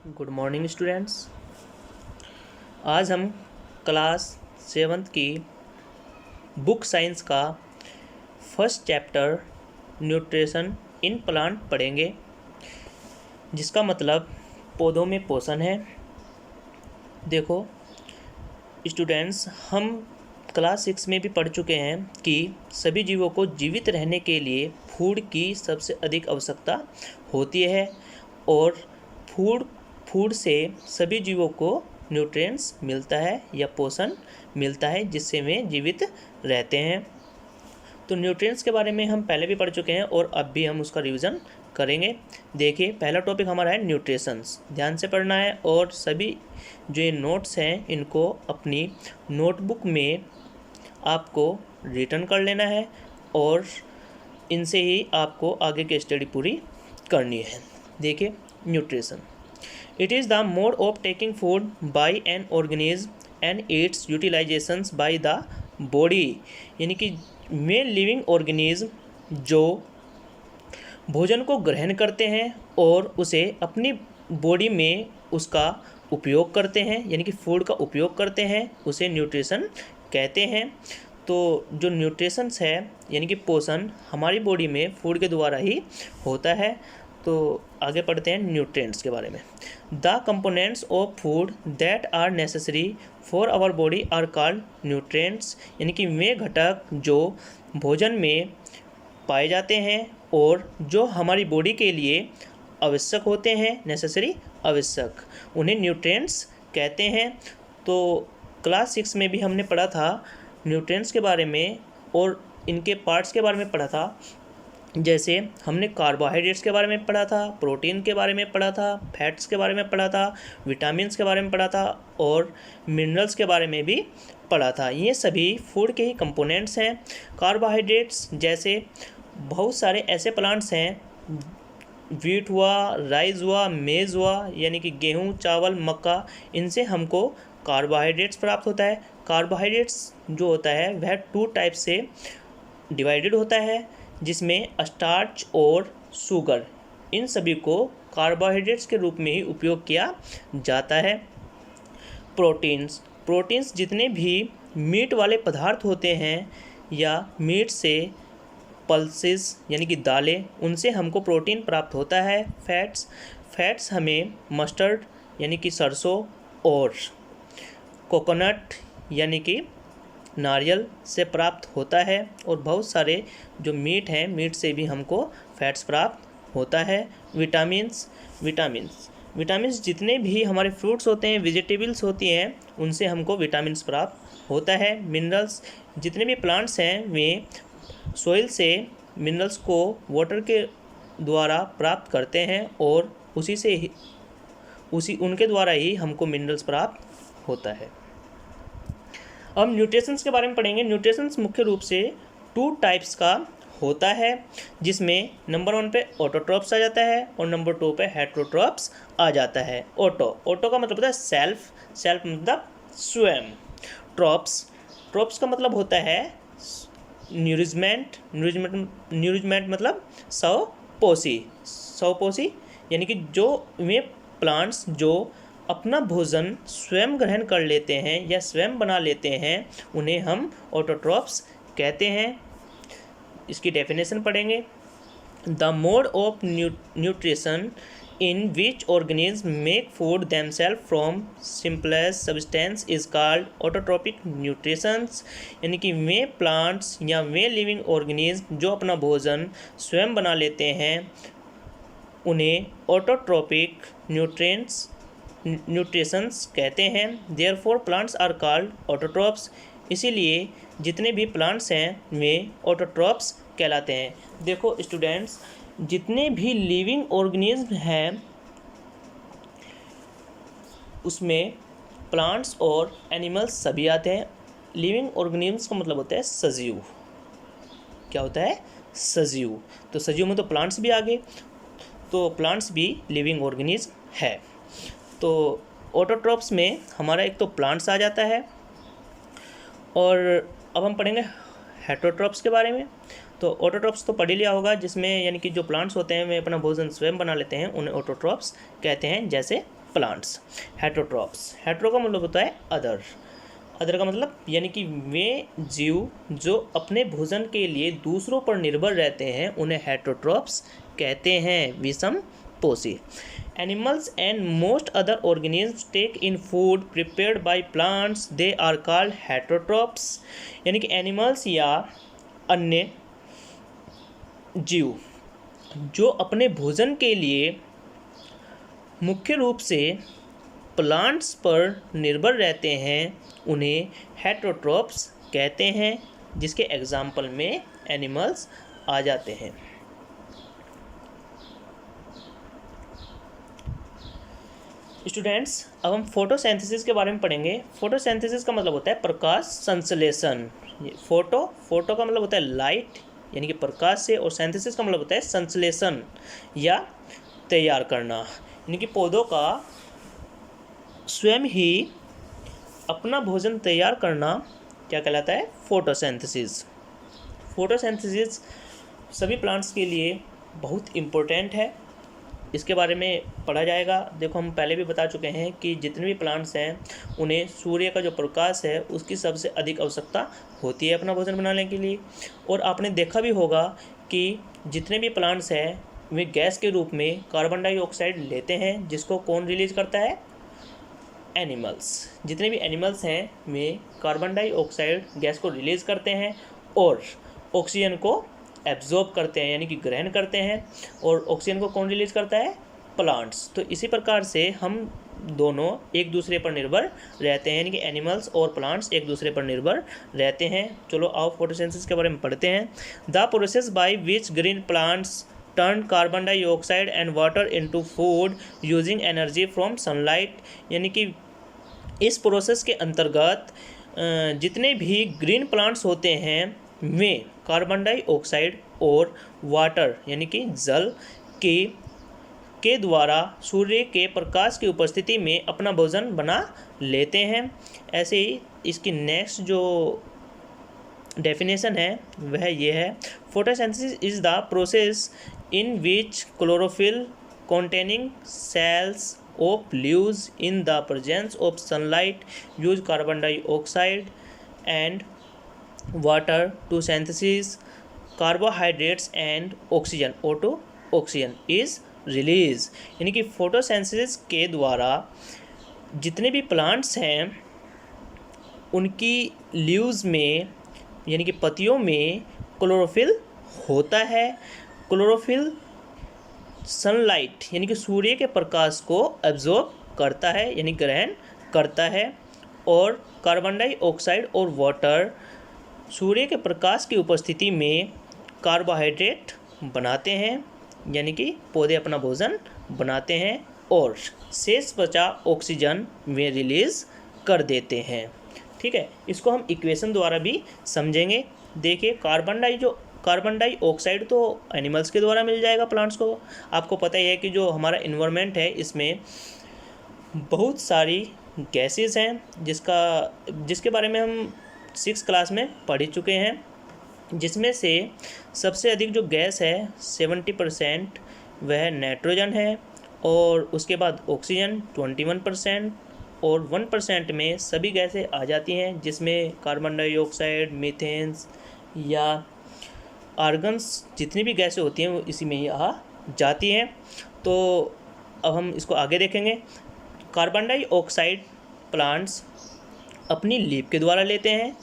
Good morning students. आज हम class 7th की बुक साइंस का first chapter nutrition in plant पढ़ेंगे, जिसका मतलब पौधों में पोषण है। देखो स्टूडेंट्स, हम क्लास 6 में भी पढ़ चुके हैं कि सभी जीवों को जीवित रहने के लिए फूड की सबसे अधिक आवश्यकता होती है और फूड से सभी जीवों को न्यूट्रिएंट्स मिलता है या पोषण मिलता है, जिससे वे जीवित रहते हैं। तो न्यूट्रिएंट्स के बारे में हम पहले भी पढ़ चुके हैं और अब भी हम उसका रिवीजन करेंगे। देखिए, पहला टॉपिक हमारा है न्यूट्रिशंस। ध्यान से पढ़ना है और सभी जो ये नोट्स हैं इनको अपनी नोटबुक में आपको रिटर्न कर लेना है और इनसे ही आपको आगे की स्टडी पूरी करनी है। देखिए, nutrition it is the mode of taking food by an organism and it's utilisations by the body, यानी कि वे लिविंग ऑर्गेनिज्म जो भोजन को ग्रहण करते हैं और उसे अपनी बॉडी में उसका उपयोग करते हैं, यानी कि फूड का उपयोग करते हैं, उसे न्यूट्रिशन कहते हैं। तो जो न्यूट्रिशंस है यानी कि पोषण हमारी बॉडी में फूड के द्वारा ही होता है। तो आगे पढ़ते हैं न्यूट्रिएंट्स के बारे में। The components of food that are necessary for our body are called nutrients, यानी कि वे घटक जो भोजन में पाए जाते हैं और जो हमारी बॉडी के लिए आवश्यक होते हैं, नेसेसरी आवश्यक, उन्हें न्यूट्रिएंट्स कहते हैं। तो क्लास 6 में भी हमने पढ़ा था न्यूट्रिएंट्स के बारे में और इनके पार्ट्स के बारे में पढ़ा था। जैसे हमने कार्बोहाइड्रेट्स के बारे में पढ़ा था, प्रोटीन के बारे में पढ़ा था, फैट्स के बारे में पढ़ा था, विटामिन्स के बारे में पढ़ा था और मिनरल्स के बारे में भी पढ़ा था। ये सभी फूड के ही कंपोनेंट्स हैं। कार्बोहाइड्रेट्स जैसे बहुत सारे ऐसे प्लांट्स हैं, वीट हुआ, राइस हुआ, मेज़ हुआ, यानी कि गेहूँ, चावल, मक्का, इनसे हमको कार्बोहाइड्रेट्स प्राप्त होता है। कार्बोहाइड्रेट्स जो होता है वह 2 टाइप से डिवाइडेड होता है, जिसमें स्टार्च और शुगर, इन सभी को कार्बोहाइड्रेट्स के रूप में ही उपयोग किया जाता है। प्रोटीन्स जितने भी मीट वाले पदार्थ होते हैं या मीट से पल्सेस यानी कि दालें, उनसे हमको प्रोटीन प्राप्त होता है। फैट्स हमें मस्टर्ड यानी कि सरसों और कोकोनट यानी कि नारियल से प्राप्त होता है। और बहुत सारे जो मीट हैं, मीट से भी हमको फैट्स प्राप्त होता है। विटामिन्स जितने भी हमारे फ्रूट्स होते हैं, वेजिटेबल्स होती हैं, उनसे हमको विटामिन्स प्राप्त होता है। मिनरल्स जितने भी प्लांट्स हैं वे सॉइल से मिनरल्स को वाटर के द्वारा प्राप्त करते हैं और उनके द्वारा ही हमको मिनरल्स प्राप्त होता है। अब न्यूट्रिशंस के बारे में पढ़ेंगे। न्यूट्रिशंस मुख्य रूप से 2 टाइप्स का होता है, जिसमें नंबर 1 पे ऑटोट्रॉप्स आ जाता है और नंबर 2 पे हेटेरोट्रॉप्स आ जाता है। ऑटो का मतलब होता है सेल्फ मतलब स्वयं। ट्रॉप्स का मतलब होता है न्यूरिजमेंट मतलब स्वपोषी, यानी कि जो वे प्लांट्स जो अपना भोजन स्वयं ग्रहण कर लेते हैं या स्वयं बना लेते हैं, उन्हें हम ऑटोट्रॉप्स कहते हैं। इसकी डेफिनेशन पढ़ेंगे। The mode of nutrition in which organism make food themselves from simplest substance is called autotrophic nutritions, यानी कि वे प्लांट्स या वे लिविंग ऑर्गेनिज्म जो अपना भोजन स्वयं बना लेते हैं, उन्हें ऑटोट्रॉपिक न्यूट्रिशंस कहते हैं। Therefore plants are called autotrophs, इसीलिए जितने भी प्लांट्स हैं वे ऑटोट्रॉप्स कहलाते हैं। देखो स्टूडेंट्स, जितने भी लिविंग ऑर्गेनिज्म हैं उसमें प्लांट्स और एनिमल्स सभी आते हैं। लिविंग ऑर्गेनिज्म का मतलब होता है सजीव। क्या होता है? सजीव। तो सजीव में तो प्लांट्स भी आ गए, तो प्लांट्स भी लिविंग ऑर्गेनिज्म है। तो ऑटोट्रॉप्स में हमारा एक तो प्लांट्स आ जाता है और अब हम पढ़ेंगे हेटेरोट्रॉप्स के बारे में। तो ऑटोट्रॉप्स तो पढ़ ही लिया होगा, जिसमें यानी कि जो प्लांट्स होते हैं वे अपना भोजन स्वयं बना लेते हैं, उन्हें ऑटोट्रॉप्स कहते हैं। जैसे प्लांट्स। हेटरोट्रॉप्स, हेटरो का मतलब होता है अदर, अदर का मतलब यानी कि वे जीव जो अपने भोजन के लिए दूसरों पर निर्भर रहते हैं उन्हें हेटरोट्रॉप्स कहते हैं, विषम पोषी। Animals and most other organisms take in food prepared by plants, they are called heterotrophs। यानी कि एनिमल्स या अन्य जीव जो अपने भोजन के लिए मुख्य रूप से प्लांट्स पर निर्भर रहते हैं उन्हें हेटरोट्रॉप्स कहते हैं, जिसके एग्जाम्पल में एनिमल्स आ जाते हैं। स्टूडेंट्स, अब हम फोटोसिंथेसिस के बारे में पढ़ेंगे। फोटोसिंथेसिस का मतलब होता है प्रकाश संश्लेषण। फोटो का मतलब होता है लाइट यानी कि प्रकाश से, और सिंथेसिस का मतलब होता है संश्लेषण या तैयार करना, यानी कि पौधों का स्वयं ही अपना भोजन तैयार करना क्या कहलाता है, फोटोसिंथेसिस। फोटोसिंथेसिस सभी प्लांट्स के लिए बहुत इम्पोर्टेंट है, इसके बारे में पढ़ा जाएगा। देखो हम पहले भी बता चुके हैं कि जितने भी प्लांट्स हैं उन्हें सूर्य का जो प्रकाश है उसकी सबसे अधिक आवश्यकता होती है अपना भोजन बनाने के लिए। और आपने देखा भी होगा कि जितने भी प्लांट्स हैं वे गैस के रूप में कार्बन डाइऑक्साइड लेते हैं, जिसको कौन रिलीज करता है, एनिमल्स। जितने भी एनिमल्स हैं वे कार्बन डाइऑक्साइड गैस को रिलीज करते हैं और ऑक्सीजन को एब्जॉर्ब करते हैं यानी कि ग्रहण करते हैं। और ऑक्सीजन को कौन रिलीज करता है, प्लांट्स। तो इसी प्रकार से हम दोनों एक दूसरे पर निर्भर रहते हैं, यानी कि एनिमल्स और प्लांट्स एक दूसरे पर निर्भर रहते हैं। चलो आओ फोटोसिंथेसिस के बारे में पढ़ते हैं। The process by which green plants turn carbon dioxide and water into food using energy from sunlight, यानी कि इस प्रोसेस के अंतर्गत जितने भी ग्रीन प्लांट्स होते हैं वे कार्बन डाइऑक्साइड और वाटर यानी कि जल के द्वारा सूर्य के प्रकाश की उपस्थिति में अपना भोजन बना लेते हैं। ऐसे ही इसकी नेक्स्ट जो डेफिनेशन है वह ये है, photosynthesis is the process in which chlorophyll containing cells of leaves in the presence of sunlight use carbon dioxide and water to synthesize carbohydrates and oxygen, O2 oxygen is release। यानी कि photosynthesis के द्वारा जितने भी plants हैं उनकी leaves में यानी कि पत्तियों में क्लोरोफिल होता है। क्लोरोफिल सनलाइट यानी कि सूर्य के प्रकाश को एब्जॉर्ब करता है यानी ग्रहण करता है, और कार्बन डाइऑक्साइड और वाटर सूर्य के प्रकाश की उपस्थिति में कार्बोहाइड्रेट बनाते हैं यानी कि पौधे अपना भोजन बनाते हैं, और शेष बचा ऑक्सीजन वे रिलीज कर देते हैं। ठीक है, इसको हम इक्वेशन द्वारा भी समझेंगे। देखिए कार्बन डाइऑक्साइड तो एनिमल्स के द्वारा मिल जाएगा प्लांट्स को। आपको पता ही है कि जो हमारा इन्वायरमेंट है इसमें बहुत सारी गैसेस हैं जिसके बारे में हम 6th क्लास में पढ़ चुके हैं, जिसमें से सबसे अधिक जो गैस है 70% वह नाइट्रोजन है, और उसके बाद ऑक्सीजन 21%, और 1% में सभी गैसें आ जाती हैं जिसमें कार्बन डाइऑक्साइड, मीथेन्स या आर्गन्स जितनी भी गैसें होती हैं वो इसी में ही आ जाती हैं। तो अब हम इसको आगे देखेंगे। कार्बन डाइऑक्साइड प्लांट्स अपनी लीफ के द्वारा लेते हैं,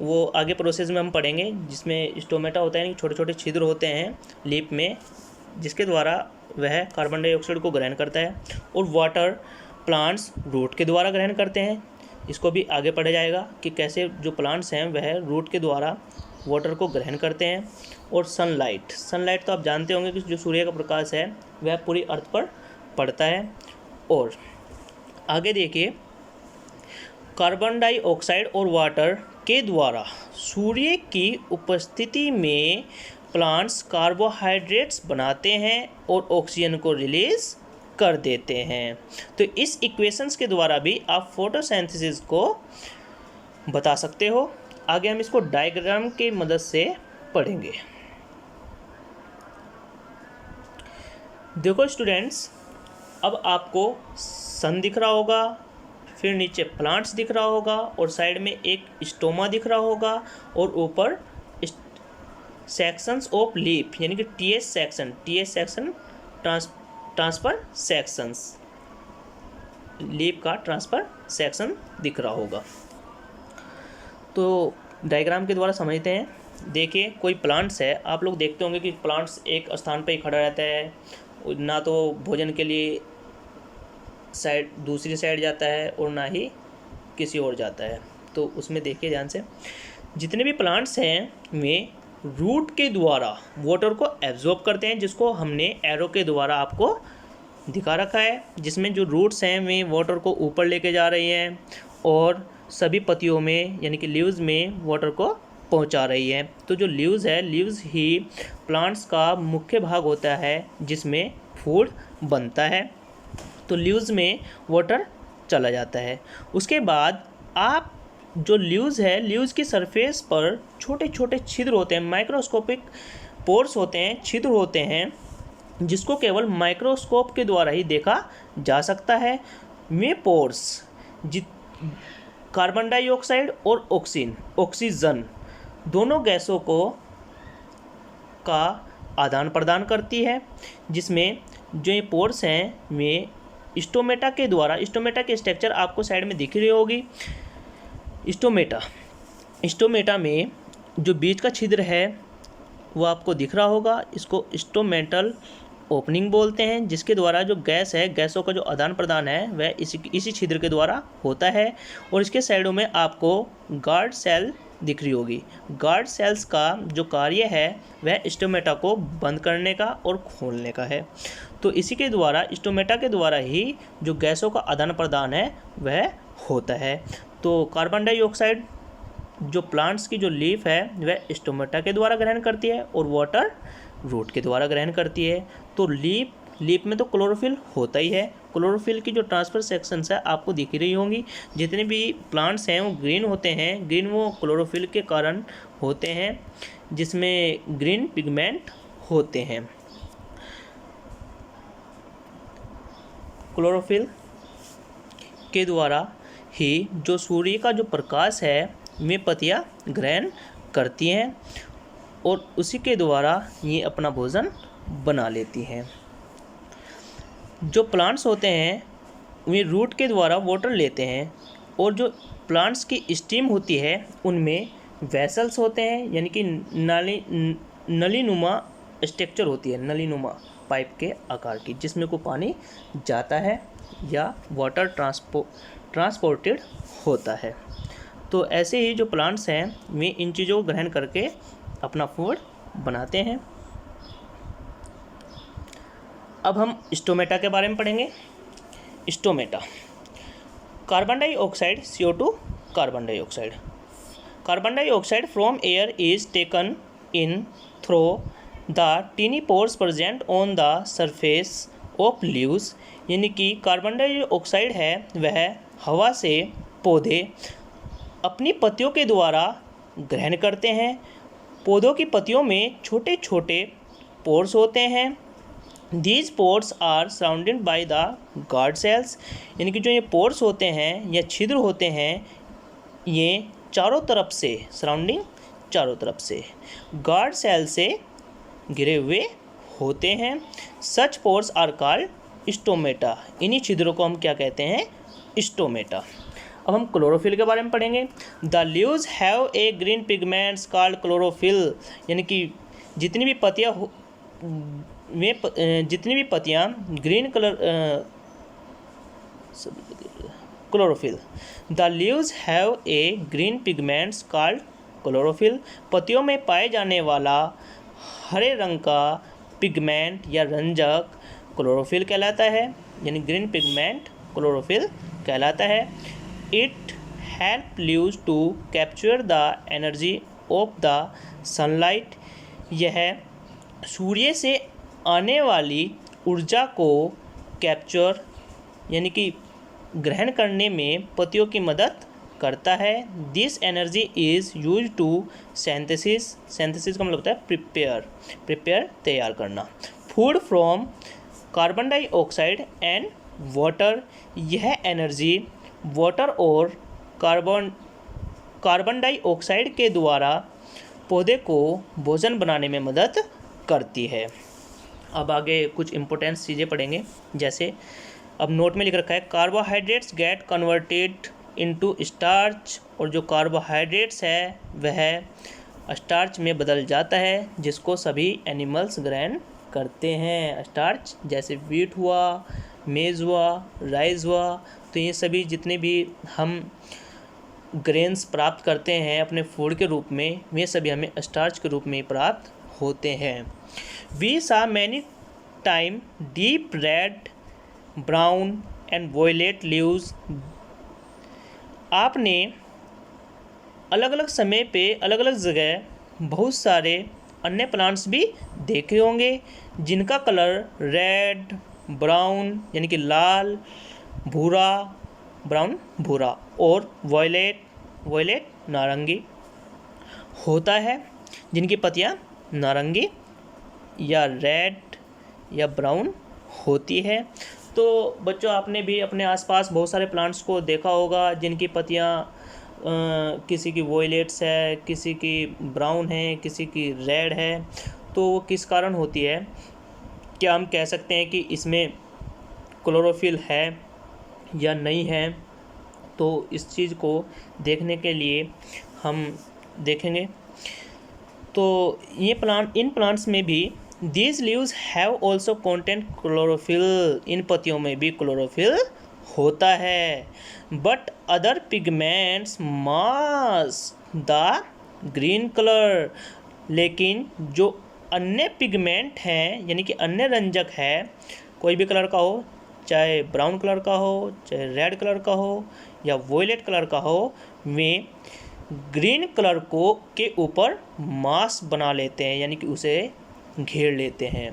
वो आगे प्रोसेस में हम पढ़ेंगे, जिसमें स्टोमेटा होता है यानी छोटे छोटे छिद्र होते हैं लीफ में, जिसके द्वारा वह कार्बन डाइऑक्साइड को ग्रहण करता है। और वाटर प्लांट्स रूट के द्वारा ग्रहण करते हैं, इसको भी आगे पढ़ा जाएगा कि कैसे जो प्लांट्स हैं वह रूट के द्वारा वाटर को ग्रहण करते हैं। और सनलाइट तो आप जानते होंगे कि जो सूर्य का प्रकाश है वह पूरी अर्थ पर पड़ता है। और आगे देखिए, कार्बन डाइऑक्साइड और वाटर के द्वारा सूर्य की उपस्थिति में प्लांट्स कार्बोहाइड्रेट्स बनाते हैं और ऑक्सीजन को रिलीज कर देते हैं। तो इस इक्वेशंस के द्वारा भी आप फोटोसिंथेसिस को बता सकते हो। आगे हम इसको डायग्राम की मदद से पढ़ेंगे। देखो स्टूडेंट्स, अब आपको सन दिख रहा होगा, फिर नीचे प्लांट्स दिख रहा होगा और साइड में एक स्टोमा दिख रहा होगा और ऊपर सेक्शंस ऑफ लीफ यानी कि TS section transfer sections, leaf का ट्रांसफर सेक्शन दिख रहा होगा। तो डायग्राम के द्वारा समझते हैं। देखिए कोई प्लांट्स है, आप लोग देखते होंगे कि प्लांट्स एक स्थान पर ही खड़ा रहता है, ना तो भोजन के लिए साइड दूसरी साइड जाता है और ना ही किसी और जाता है। तो उसमें देखिए ध्यान से, जितने भी प्लांट्स हैं वे रूट के द्वारा वाटर को एब्जॉर्ब करते हैं, जिसको हमने एरो के द्वारा आपको दिखा रखा है, जिसमें जो रूट्स हैं वे वाटर को ऊपर लेके जा रही हैं और सभी पत्तियों में यानी कि लीव्स में वाटर को पहुंचा रही है। तो जो लीव्स है, लीव्स ही प्लांट्स का मुख्य भाग होता है जिसमें फूड बनता है। तो लीव्स में वाटर चला जाता है। उसके बाद आप जो लीव्स है, लीव्स की सरफेस पर छोटे छोटे छिद्र होते हैं, माइक्रोस्कोपिक पोर्स होते हैं, छिद्र होते हैं, जिसको केवल माइक्रोस्कोप के द्वारा ही देखा जा सकता है। वे पोर्स कार्बन डाइऑक्साइड और ऑक्सीजन दोनों गैसों को का आदान प्रदान करती है, जिसमें जो ये पोर्स हैं वे स्टोमेटा के द्वारा, स्टोमेटा की स्ट्रक्चर आपको साइड में दिख रही होगी। स्टोमेटा में जो बीच का छिद्र है वो आपको दिख रहा होगा, इसको स्टोमेटल ओपनिंग बोलते हैं, जिसके द्वारा जो गैस है, गैसों का जो आदान प्रदान है वह इसी छिद्र के द्वारा होता है। और इसके साइडों में आपको गार्ड सेल दिख रही होगी। गार्ड सेल्स का जो कार्य है वह स्टोमेटा को बंद करने का और खोलने का है। तो इसी के द्वारा, स्टोमेटा के द्वारा ही जो गैसों का आदान प्रदान है वह होता है। तो कार्बन डाइऑक्साइड जो प्लांट्स की जो लीफ है वह स्टोमेटा के द्वारा ग्रहण करती है और वाटर रूट के द्वारा ग्रहण करती है। तो लीफ में तो क्लोरोफिल होता ही है। क्लोरोफिल की जो ट्रांसफर सेक्शंस है आपको दिख रही होंगी। जितने भी प्लांट्स हैं वो ग्रीन होते हैं, ग्रीन वो क्लोरोफिल के कारण होते हैं, जिसमें ग्रीन पिगमेंट होते हैं। क्लोरोफिल के द्वारा ही जो सूर्य का जो प्रकाश है वे पत्तियाँ ग्रहण करती हैं और उसी के द्वारा ये अपना भोजन बना लेती हैं। जो प्लांट्स होते हैं वे रूट के द्वारा वाटर लेते हैं और जो प्लांट्स की स्टीम होती है उनमें वेसल्स होते हैं, यानी कि नलीनुमा स्ट्रक्चर होती है, नलीनुमा पाइप के आकार की, जिसमें को पानी जाता है या वाटर ट्रांसपोर्टेड होता है। तो ऐसे ही जो प्लांट्स हैं वे इन चीज़ों को ग्रहण करके अपना फूड बनाते हैं। अब हम स्टोमेटा के बारे में पढ़ेंगे। Stomata, carbon dioxide, CO2 carbon dioxide from air is taken in through the tiny pores present on the surface of leaves, यानी कि कार्बन डाइऑक्साइड है वह हवा से पौधे अपनी पत्तियों के द्वारा ग्रहण करते हैं। पौधों की पत्तियों में छोटे छोटे पोर्स होते हैं। These pores are surrounded by the guard cells, यानी कि जो ये पोर्स होते हैं या छिद्र होते हैं ये चारों तरफ से, सराउंडिंग चारों तरफ से गार्ड सेल से घिरे हुए होते हैं। सच पोर्स आर कॉल्ड स्टोमेटा, इन्हीं छिद्रों को हम क्या कहते हैं? स्टोमेटा। अब हम क्लोरोफिल के बारे में पढ़ेंगे। The leaves have a green pigments called chlorophyll, यानी कि जितनी भी पत्तियाँ green colour chlorophyll. The leaves have a green pigments called chlorophyll, पत्तियों में पाए जाने वाला हरे रंग का पिगमेंट या रंजक क्लोरोफिल कहलाता है, यानी ग्रीन पिगमेंट क्लोरोफिल कहलाता है। It help leaves to capture the energy of the sunlight, यह सूर्य से आने वाली ऊर्जा को कैप्चर यानी कि ग्रहण करने में पत्तियों की मदद करता है। This energy is use to synthesis का मतलब होता है प्रिपेयर तैयार करना। Food from carbon dioxide and water. यह एनर्जी वाटर और कार्बन डाइऑक्साइड के द्वारा पौधे को भोजन बनाने में मदद करती है। अब आगे कुछ इम्पोर्टेंट चीज़ें पढ़ेंगे, जैसे अब नोट में लिख रखा है carbohydrates get converted into starch, और जो कार्बोहाइड्रेट्स है वह स्टार्च में बदल जाता है जिसको सभी एनिमल्स ग्रहण करते हैं। स्टार्च जैसे व्हीट हुआ, मेज़ हुआ, राइस हुआ, तो ये सभी जितने भी हम ग्रेन्स प्राप्त करते हैं अपने फूड के रूप में, वे सभी हमें स्टार्च के रूप में प्राप्त होते हैं। We saw many time deep red, brown and violet leaves. आपने अलग अलग समय पे अलग अलग जगह बहुत सारे अन्य प्लांट्स भी देखे होंगे जिनका कलर रेड, ब्राउन यानी कि लाल, भूरा, ब्राउन भूरा, और वॉयलेट नारंगी होता है, जिनकी पत्तियाँ नारंगी या रेड या ब्राउन होती है। तो बच्चों, आपने भी अपने आसपास बहुत सारे प्लांट्स को देखा होगा जिनकी पत्तियाँ किसी की वॉयलेट्स है, किसी की ब्राउन है, किसी की रेड है। तो वो किस कारण होती है? क्या हम कह सकते हैं कि इसमें क्लोरोफिल है या नहीं है? तो इस चीज़ को देखने के लिए हम देखेंगे। तो इन प्लांट्स में भी These leaves have also contain chlorophyll, इन पत्तियों में भी क्लोरोफिल होता है। But other pigments mask the green color, लेकिन जो अन्य पिगमेंट हैं यानी कि अन्य रंजक है, कोई भी कलर का हो, चाहे ब्राउन कलर का हो, चाहे रेड कलर का हो या वॉयलेट कलर का हो, वे ग्रीन कलर को के ऊपर मास्क बना लेते हैं यानी कि उसे घेर लेते हैं।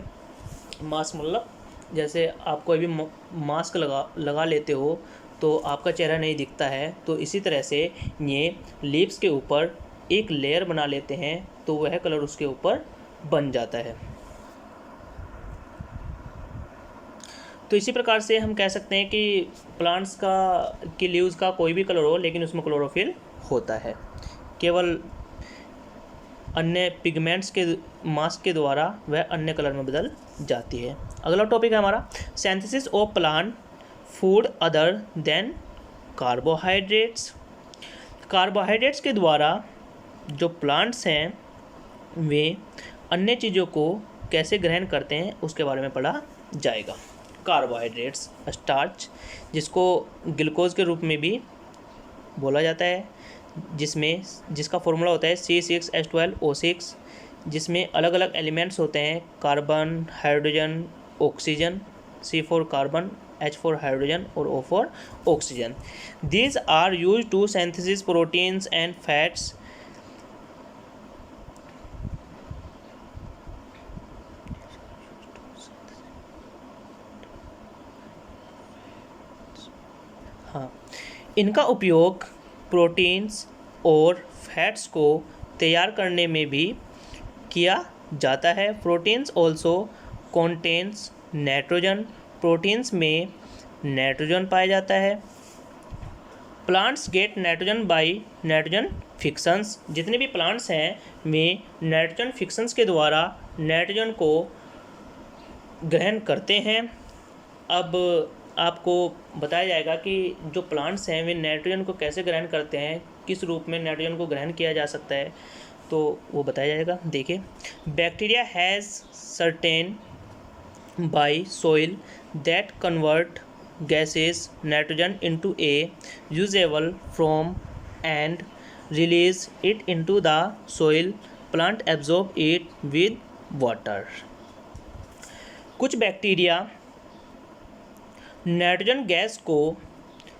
मास्क मतलब जैसे आप कोई भी मास्क लगा लेते हो तो आपका चेहरा नहीं दिखता है, तो इसी तरह से ये लीव्स के ऊपर एक लेयर बना लेते हैं तो वह कलर उसके ऊपर बन जाता है। तो इसी प्रकार से हम कह सकते हैं कि प्लांट्स की लीव्स का कोई भी कलर हो लेकिन उसमें क्लोरोफिल होता है, केवल अन्य पिगमेंट्स के मास्क के द्वारा वह अन्य कलर में बदल जाती है। अगला टॉपिक है हमारा synthesis of plant food other than carbohydrates. Carbohydrates के द्वारा जो प्लांट्स हैं वे अन्य चीज़ों को कैसे ग्रहण करते हैं उसके बारे में पढ़ा जाएगा। कार्बोहाइड्रेट्स, स्टार्च जिसको ग्लूकोज के रूप में भी बोला जाता है, जिसका फॉर्मूला होता है C6H12O6, जिसमें अलग अलग एलिमेंट्स होते हैं carbon, hydrogen, oxygen, C4 carbon, H4 hydrogen और O4 oxygen. These are used to synthesize proteins and fats. हाँ, इनका उपयोग प्रोटीन्स और फैट्स को तैयार करने में भी किया जाता है। Proteins also contains nitrogen, proteins में नाइट्रोजन पाया जाता है। Plants get nitrogen by nitrogen fixations, जितने भी प्लांट्स हैं वे नाइट्रोजन फिक्शंस के द्वारा नाइट्रोजन को ग्रहण करते हैं। अब आपको बताया जाएगा कि जो प्लांट्स हैं वे नाइट्रोजन को कैसे ग्रहण करते हैं, किस रूप में नाइट्रोजन को ग्रहण किया जा सकता है, तो वो बताया जाएगा। देखिए, bacteria has certain by soil that convert gases nitrogen into a usable from and release it into the soil, plant absorb it with water. कुछ बैक्टीरिया नाइट्रोजन गैस को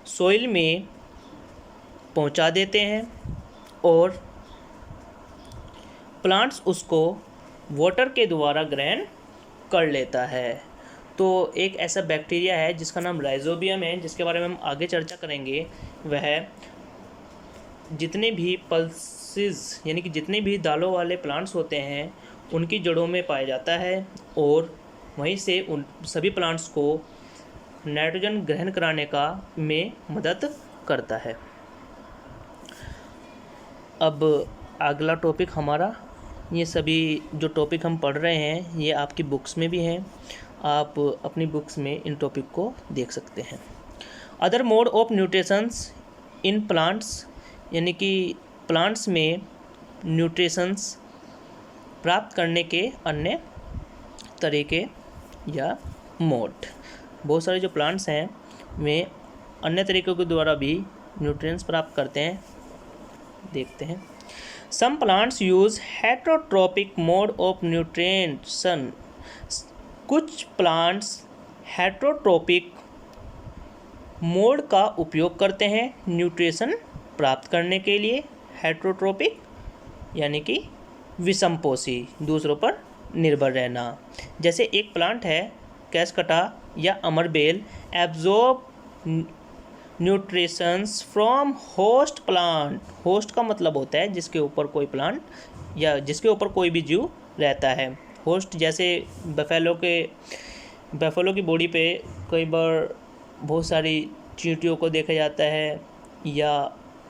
सॉइल में पहुंचा देते हैं और प्लांट्स उसको वाटर के द्वारा ग्रहण कर लेता है। तो एक ऐसा बैक्टीरिया है जिसका नाम राइजोबियम है, जिसके बारे में हम आगे चर्चा करेंगे। वह जितने भी पल्सेस यानी कि जितने भी दालों वाले प्लांट्स होते हैं उनकी जड़ों में पाया जाता है और वहीं से उन सभी प्लांट्स को नाइट्रोजन ग्रहण कराने का में मदद करता है। अब अगला टॉपिक हमारा, ये सभी जो टॉपिक हम पढ़ रहे हैं ये आपकी बुक्स में भी हैं, आप अपनी बुक्स में इन टॉपिक को देख सकते हैं। Other mode of nutritions in plants, यानी कि प्लांट्स में न्यूट्रिशंस प्राप्त करने के अन्य तरीके या मोड। बहुत सारे जो प्लांट्स हैं वे अन्य तरीकों के द्वारा भी न्यूट्रिएंट्स प्राप्त करते हैं, देखते हैं। Some plants use heterotrophic mode of nutrition. कुछ प्लांट्स हेटरोट्रोपिक मोड का उपयोग करते हैं न्यूट्रिशन प्राप्त करने के लिए। हेटरोट्रोपिक यानी कि विषमपोषी, दूसरों पर निर्भर रहना। जैसे एक प्लांट है कैस्कटा या अमरबेल, absorb nutrients from host plant. Host का मतलब होता है जिसके ऊपर कोई प्लांट या जिसके ऊपर कोई भी जीव रहता है। होस्ट जैसे बफेलो की बॉडी पे कई बार बहुत सारी चींटियों को देखा जाता है या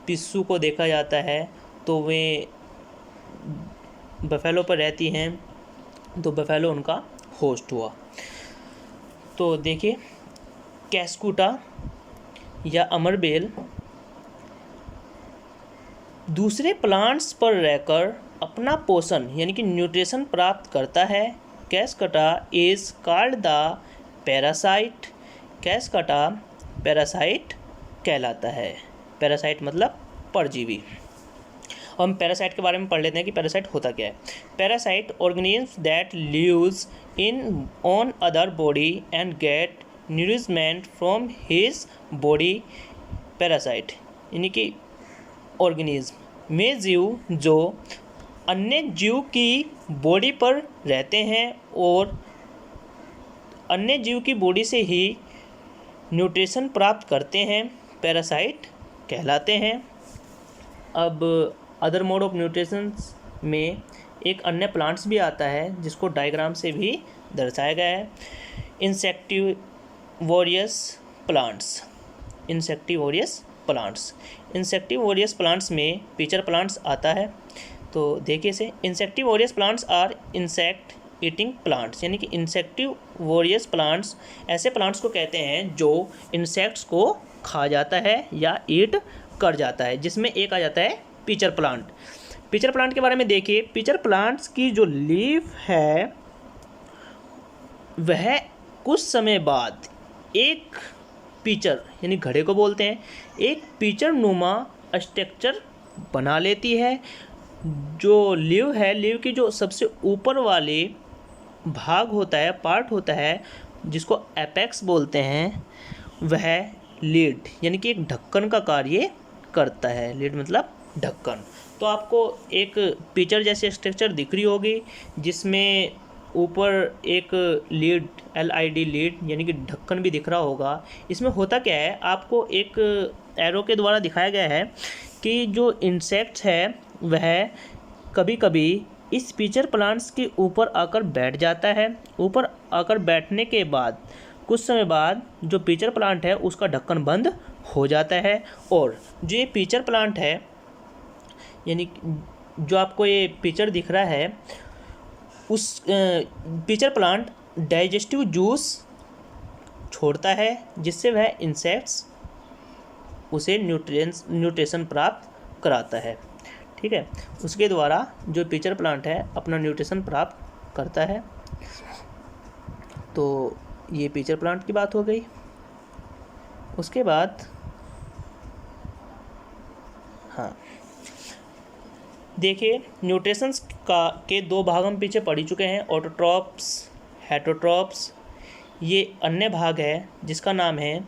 पिस्सू को देखा जाता है, तो वे बफेलो पर रहती हैं, तो बफेलो उनका होस्ट हुआ। तो देखिए कैस्कुटा या अमरबेल दूसरे प्लांट्स पर रहकर अपना पोषण यानी कि न्यूट्रिशन प्राप्त करता है। Cuscuta is called the parasite. Cuscuta parasite कहलाता है। पैरासाइट मतलब परजीवी। हम पैरासाइट के बारे में पढ़ लेते हैं कि पैरासाइट होता क्या है। Parasite organism that lives in on other body and get nourishment from his body. Parasite यानी कि ऑर्गेनिज्म में जीव जो अन्य जीव की बॉडी पर रहते हैं और अन्य जीव की बॉडी से ही न्यूट्रिशन प्राप्त करते हैं, पैरासाइट कहलाते हैं। अब अदर मोड ऑफ न्यूट्रिशन में एक अन्य प्लांट्स भी आता है जिसको डायग्राम से भी दर्शाया गया है। Insectivorous plants. Insectivorous plants. Insectivorous plants में पिचर प्लांट्स आता है। तो देखिए इसे, insectivorous plants are insect eating plants. यानी कि इंसेक्टिवोरियस प्लांट्स ऐसे प्लांट्स को कहते हैं जो इंसेक्ट्स को खा जाता है या ईट कर जाता है, जिसमें एक आ जाता है पिचर प्लांट। पिचर प्लांट के बारे में देखिए, पिचर प्लांट्स की जो लीफ है वह कुछ समय बाद एक पिचर यानी घड़े को बोलते हैं, एक पिचर नुमा स्ट्रक्चर बना लेती है। जो लीव है, लीव की जो सबसे ऊपर वाले भाग होता है, पार्ट होता है, जिसको एपेक्स बोलते हैं, वह लीड यानी कि एक ढक्कन का कार्य करता है। लीड मतलब ढक्कन। तो आपको एक पिचर जैसी स्ट्रक्चर दिख रही होगी जिसमें ऊपर एक लीड LID लीड यानी कि ढक्कन भी दिख रहा होगा। इसमें होता क्या है, आपको एक एरो के द्वारा दिखाया गया है कि जो इंसेक्ट्स है वह कभी कभी इस पिचर प्लांट्स के ऊपर आकर बैठ जाता है। ऊपर आकर बैठने के बाद कुछ समय बाद जो पिचर प्लांट है उसका ढक्कन बंद हो जाता है, और जो ये पिचर प्लांट है यानी जो आपको ये पिचर दिख रहा है, उस पिचर प्लांट डाइजेस्टिव जूस छोड़ता है जिससे वह इंसेक्ट्स उसे न्यूट्रिशन प्राप्त कराता है। ठीक है, उसके द्वारा जो पिचर प्लांट है अपना न्यूट्रिशन प्राप्त करता है। तो ये पिचर प्लांट की बात हो गई। उसके बाद हाँ देखिए, न्यूट्रिशंस के दो भाग हम पीछे पढ़ ही चुके हैं, ऑटोट्रॉप्स, हेटरोट्रॉप्स। ये अन्य भाग है जिसका नाम है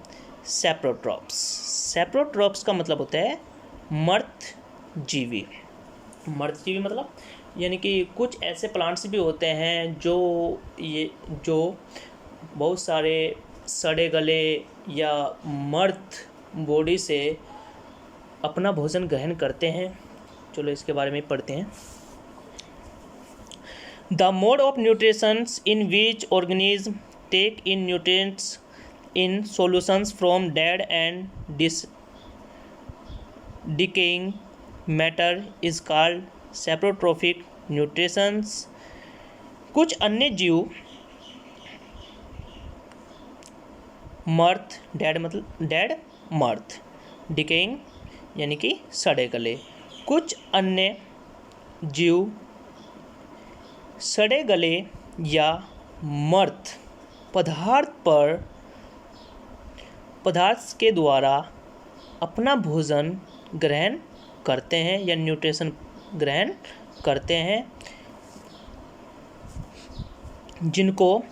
सेप्रोट्रॉप्स। सेप्रोट्रॉप्स का मतलब होता है मर्त जीवी। मर्त जीवी मतलब यानी कि कुछ ऐसे प्लांट्स भी होते हैं जो बहुत सारे सड़े गले या मर्त बॉडी से अपना भोजन ग्रहण करते हैं। चलो इसके बारे में पढ़ते हैं। The mode of nutrition in which organisms take in nutrients in solutions from dead and decaying matter is called saprotrophic nutrition. कुछ अन्य जीव मर्थ, डेड मतलब डेड, मर्थ, डिकेइंग यानी कि सड़े गले, कुछ अन्य जीव सड़े गले या मर्त पदार्थ के द्वारा अपना भोजन ग्रहण करते हैं या न्यूट्रिशन ग्रहण करते हैं, जिनको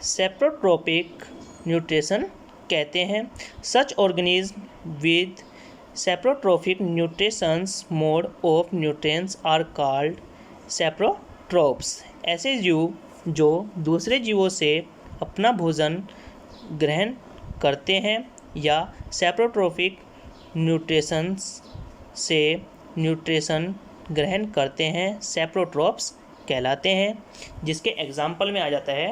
सेप्रोट्रोपिक न्यूट्रिशन कहते हैं। Such organism with saprotrophic nutritions mode of nutrients are called saprotrophs. ऐसे जीव जो दूसरे जीवों से अपना भोजन ग्रहण करते हैं या सेप्रोट्रोपिक न्यूट्रिशंस से न्यूट्रिशन ग्रहण करते हैं, सेप्रोट्रोप्स कहलाते हैं। जिसके एग्जाम्पल में आ जाता है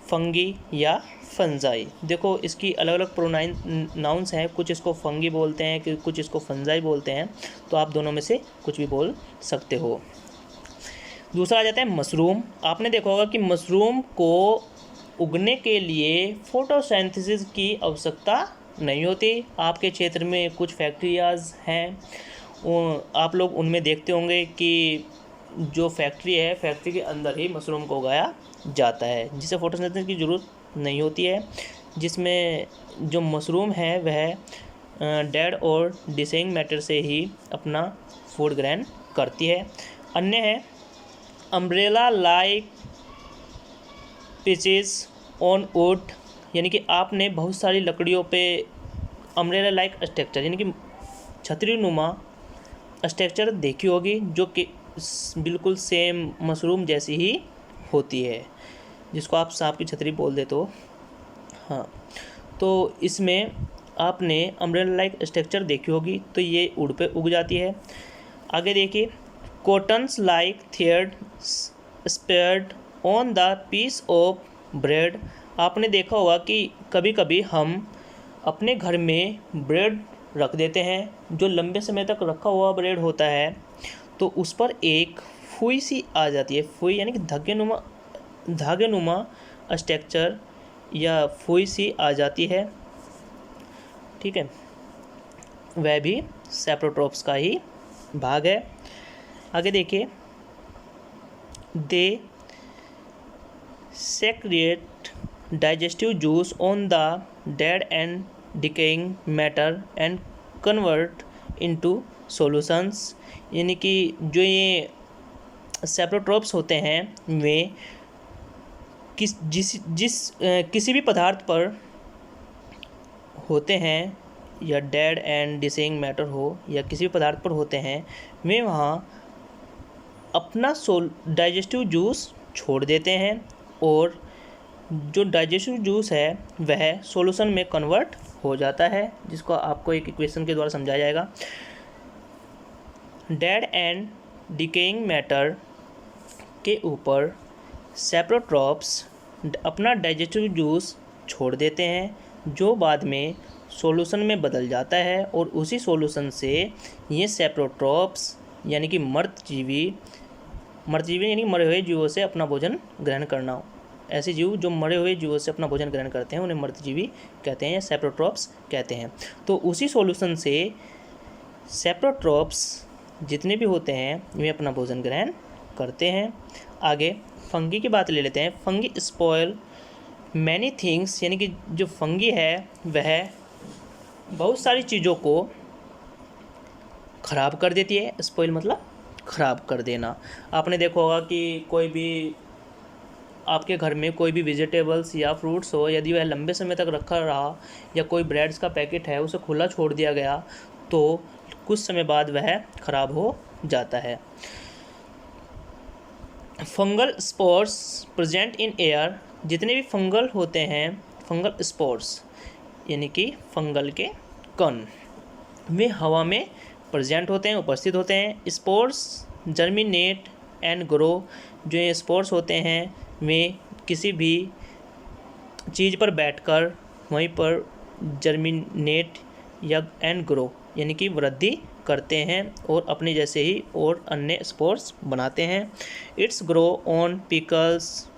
फंगी या फंजाई। देखो इसकी अलग अलग प्रोनाउंस हैं, कुछ इसको फंगी बोलते हैं, कुछ इसको फंजाई बोलते हैं, तो आप दोनों में से कुछ भी बोल सकते हो। दूसरा आ जाता है मशरूम। आपने देखा होगा कि मशरूम को उगने के लिए फोटोसिंथेसिस की आवश्यकता नहीं होती। आपके क्षेत्र में कुछ फैक्ट्रियाज हैं, आप लोग उनमें देखते होंगे कि जो फैक्ट्री है, फैक्ट्री के अंदर ही मशरूम को उगाया जाता है, जिसे फोटोसिंथेसिस की ज़रूरत नहीं होती है, जिसमें जो मशरूम है वह डेड और डिसेइंग मैटर से ही अपना फूड ग्रहण करती है। अन्य है umbrella like pitches on would, यानी कि आपने बहुत सारी लकड़ियों पे अम्ब्रेला लाइक स्ट्रक्चर यानी कि छतरी नुमा स्ट्रक्चर देखी होगी, जो कि बिल्कुल सेम मशरूम जैसी ही होती है, जिसको आप सांप की छतरी बोल देते हो। हाँ, तो इसमें आपने अम्ब्रेला लाइक स्ट्रक्चर देखी होगी, तो ये वुड पे उग जाती है। आगे देखिए, cottons like thread spread on the piece of bread. आपने देखा होगा कि कभी कभी हम अपने घर में ब्रेड रख देते हैं, जो लंबे समय तक रखा हुआ ब्रेड होता है, तो उस पर एक फुई सी आ जाती है। फुई यानी कि धागेनुमा स्ट्रक्चर या फुई सी आ जाती है, ठीक है, वह भी सेप्रोट्रोप्स का ही भाग है। आगे देखिए, they secrete digestive juice on the dead and decaying matter and convert into solutions, यानी कि जो ये सेप्रोट्रोप्स होते हैं वे किसी भी पदार्थ पर होते हैं, या डेड एंड डिसेइंग मैटर हो या किसी भी पदार्थ पर होते हैं, वे वहाँ अपना डाइजेस्टिव जूस छोड़ देते हैं, और जो डाइजेस्टिव जूस है वह सॉल्यूशन में कन्वर्ट हो जाता है, जिसको आपको एक इक्वेशन के द्वारा समझाया जाएगा। डेड एंड डिकेइंग मैटर के ऊपर सेप्रोट्रोप्स अपना डाइजेस्टिव जूस छोड़ देते हैं, जो बाद में सॉल्यूशन में बदल जाता है, और उसी सॉल्यूशन से ये सेप्रोट्रोप्स यानी कि मर्तजीवी यानी मरे हुए जीवों से अपना भोजन ग्रहण करना, ऐसे जीव जो मरे हुए जीवों से अपना भोजन ग्रहण करते हैं उन्हें मर्तजीवी कहते हैं या सेप्रोट्रोप्स कहते हैं। तो उसी सॉल्यूशन से सेप्रोट्रोप्स जितने भी होते हैं वे अपना भोजन ग्रहण करते हैं। आगे फंगी की बात ले लेते हैं। फंगी स्पॉइल मैनी थिंग्स, यानी कि जो फंगी है वह बहुत सारी चीज़ों को ख़राब कर देती है। स्पॉइल मतलब ख़राब कर देना। आपने देखा होगा कि कोई भी आपके घर में कोई भी वेजिटेबल्स या फ्रूट्स हो, यदि वह लंबे समय तक रखा रहा, या कोई ब्रेड्स का पैकेट है उसे खुला छोड़ दिया गया, तो कुछ समय बाद वह ख़राब हो जाता है। Fungal spores present in air, जितने भी फंगल होते हैं, फंगल स्पोर्स यानी कि फंगल के कण, वे हवा में प्रेजेंट होते हैं, उपस्थित होते हैं। स्पोर्स जर्मिनेट एंड ग्रो जो ये स्पोर्स होते हैं वे किसी भी चीज़ पर बैठकर वहीं पर जर्मिनेट या एंड ग्रो यानी कि वृद्धि करते हैं और अपने जैसे ही और अन्य स्पोर्स बनाते हैं। It's grow on pickles,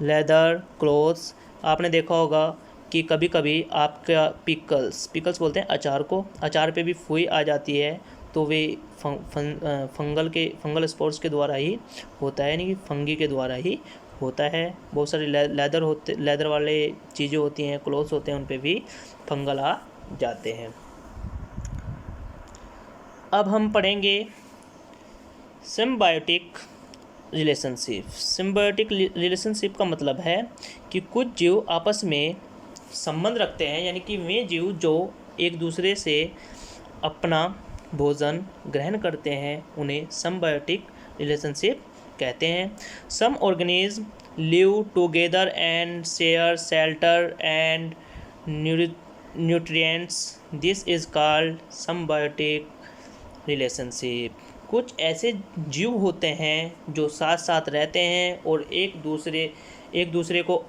leather, clothes. आपने देखा होगा कि कभी कभी आपका पिकल्स बोलते हैं अचार को, अचार पे भी फुई आ जाती है, तो वे फंगल स्पोर्स के द्वारा ही होता है, यानी कि फंगी के द्वारा ही होता है। बहुत सारे लेदर वाले चीज़ें होती हैं, क्लोथ्स होते हैं, उन पे भी फंगल आ जाते हैं। अब हम पढ़ेंगे सिम्बायोटिक रिलेशनशिप। सिम्बायोटिक रिलेशनशिप का मतलब है कि कुछ जीव आपस में संबंध रखते हैं, यानी कि वे जीव जो एक दूसरे से अपना भोजन ग्रहण करते हैं उन्हें सिम्बायोटिक रिलेशनशिप कहते हैं। Some organism live together and share shelter and nutrients, this is called symbiotic relationship. कुछ ऐसे जीव होते हैं जो साथ साथ रहते हैं और एक दूसरे को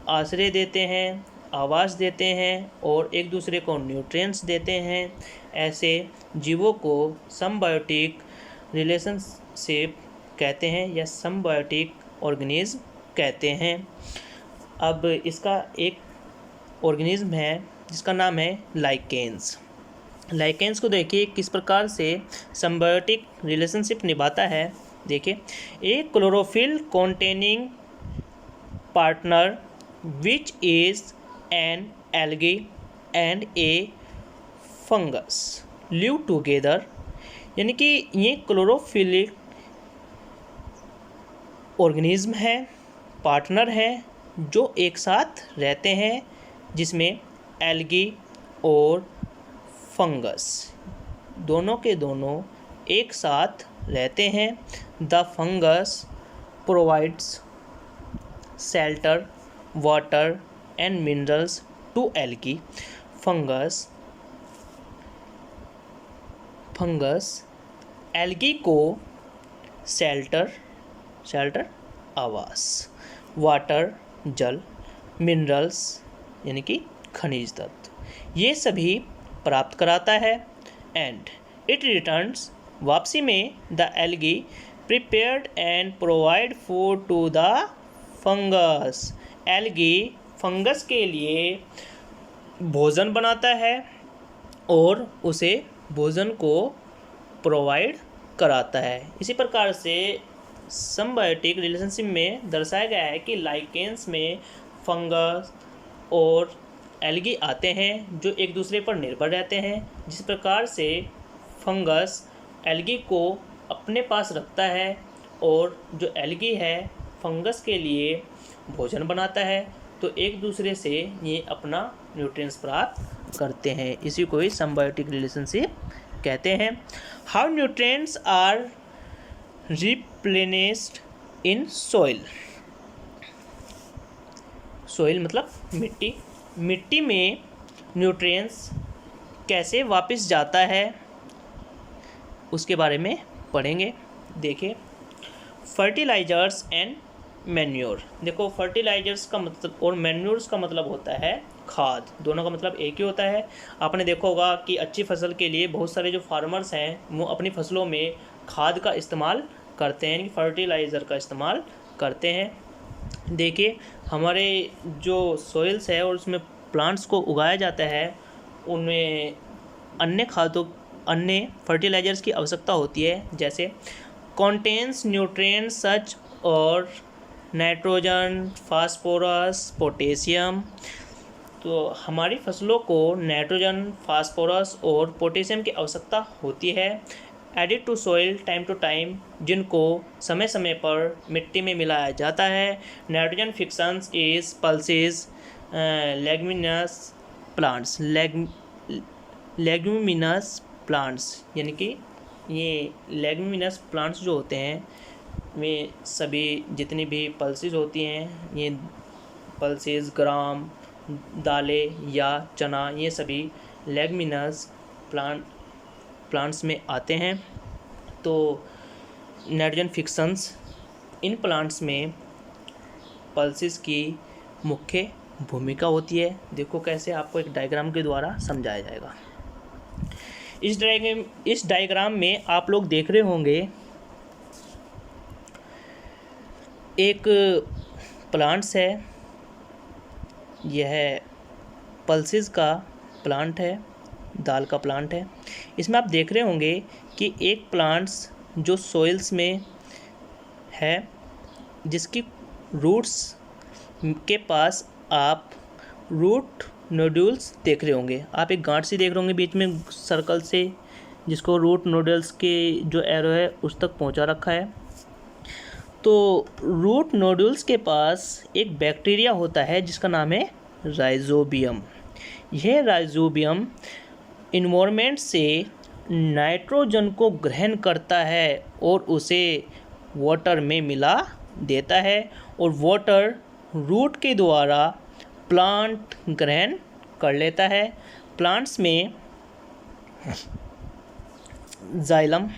आश्रय देते हैं, आवास देते हैं और एक दूसरे को न्यूट्रिएंट्स देते हैं। ऐसे जीवों को सिम्बायोटिक रिलेशनशिप कहते हैं या सिम्बायोटिक ऑर्गेनिज्म कहते हैं। अब इसका एक ऑर्गेनिज्म है जिसका नाम है लाइकेन्स। लाइकेन्स को देखिए किस प्रकार से सिम्बायोटिक रिलेशनशिप निभाता है। देखिए, A chlorophyll containing partner which is an algae and A fungus live together, यानी कि ये क्लोरोफिलिक ऑर्गेनिज्म है, पार्टनर है जो एक साथ रहते हैं, जिसमें एल्गी और फंगस दोनों के दोनों एक साथ रहते हैं। The fungus provides shelter, water and minerals to algae. Fungus algae को शेल्टर आवास, वाटर जल, मिनरल्स यानी कि खनिज तत्व ये सभी प्राप्त कराता है। एंड इट रिटर्न्स, वापसी में the algae prepared and provide food to the fungus. Algae fungus के लिए भोजन बनाता है और उसे भोजन को प्रोवाइड कराता है। इसी प्रकार से सिम्बायोटिक रिलेशनशिप में दर्शाया गया है कि लाइकेन्स में फंगस और एल्गी आते हैं जो एक दूसरे पर निर्भर रहते हैं। जिस प्रकार से फंगस एल्गी को अपने पास रखता है और जो एल्गी है फंगस के लिए भोजन बनाता है, तो एक दूसरे से ये अपना न्यूट्रिएंट्स प्राप्त करते हैं। इसी को ही सिम्बायोटिक रिलेशनशिप कहते हैं। How nutrients are replenished in soil. Soil मतलब मिट्टी। मिट्टी में न्यूट्रिएंट्स कैसे वापस जाता है उसके बारे में पढ़ेंगे। देखिए, फर्टिलाइजर्स एंड मैन्योर। देखो, फर्टिलाइजर्स का मतलब और मैन्योर्स का मतलब होता है खाद। दोनों का मतलब एक ही होता है। आपने देखा होगा कि अच्छी फसल के लिए बहुत सारे जो फार्मर्स हैं वो अपनी फसलों में खाद का इस्तेमाल करते हैं, यानी फर्टिलाइज़र का इस्तेमाल करते हैं। देखिए, हमारे जो सॉइल्स है और उसमें प्लांट्स को उगाया जाता है उनमें अन्य फर्टिलाइजर्स की आवश्यकता होती है, जैसे कॉन्टेन्स न्यूट्रिएंट्स सच और नाइट्रोजन, फास्फोरस, पोटेशियम। तो हमारी फसलों को नाइट्रोजन, फास्फोरस और पोटेशियम की आवश्यकता होती है, added to soil time to time, जिनको समय समय पर मिट्टी में मिलाया जाता है। Nitrogen fixations is pulses leguminous plants, यानी कि ये लेग्यूमिनस प्लांट्स जो होते हैं वे सभी जितनी भी पल्सेस होती हैं, ये पल्सेस ग्राम, दालें या चना, ये सभी लेग्यूमिनस प्लांट्स में आते हैं। तो नाइट्रोजन फिक्सन्स इन प्लांट्स में पल्सेस की मुख्य भूमिका होती है। देखो कैसे, आपको एक डायग्राम के द्वारा समझाया जाएगा। इस डायग्राम में आप लोग देख रहे होंगे एक प्लांट्स है, यह पल्सेस का प्लांट है, दाल का प्लांट है। इसमें आप देख रहे होंगे कि एक प्लांट्स जो सोइल्स में है, जिसकी रूट्स के पास आप रूट नोड्यूल्स देख रहे होंगे। आप एक गांठ सी देख रहे होंगे बीच में सर्कल से, जिसको रूट नोड्यूल्स के जो एरो है उस तक पहुंचा रखा है। तो रूट नोड्यूल्स के पास एक बैक्टीरिया होता है जिसका नाम है राइजोबियम। यह राइजोबियम इन्वायरमेंट से नाइट्रोजन को ग्रहण करता है और उसे वाटर में मिला देता है, और वाटर रूट के द्वारा प्लांट ग्रहण कर लेता है। प्लांट्स में जाइलम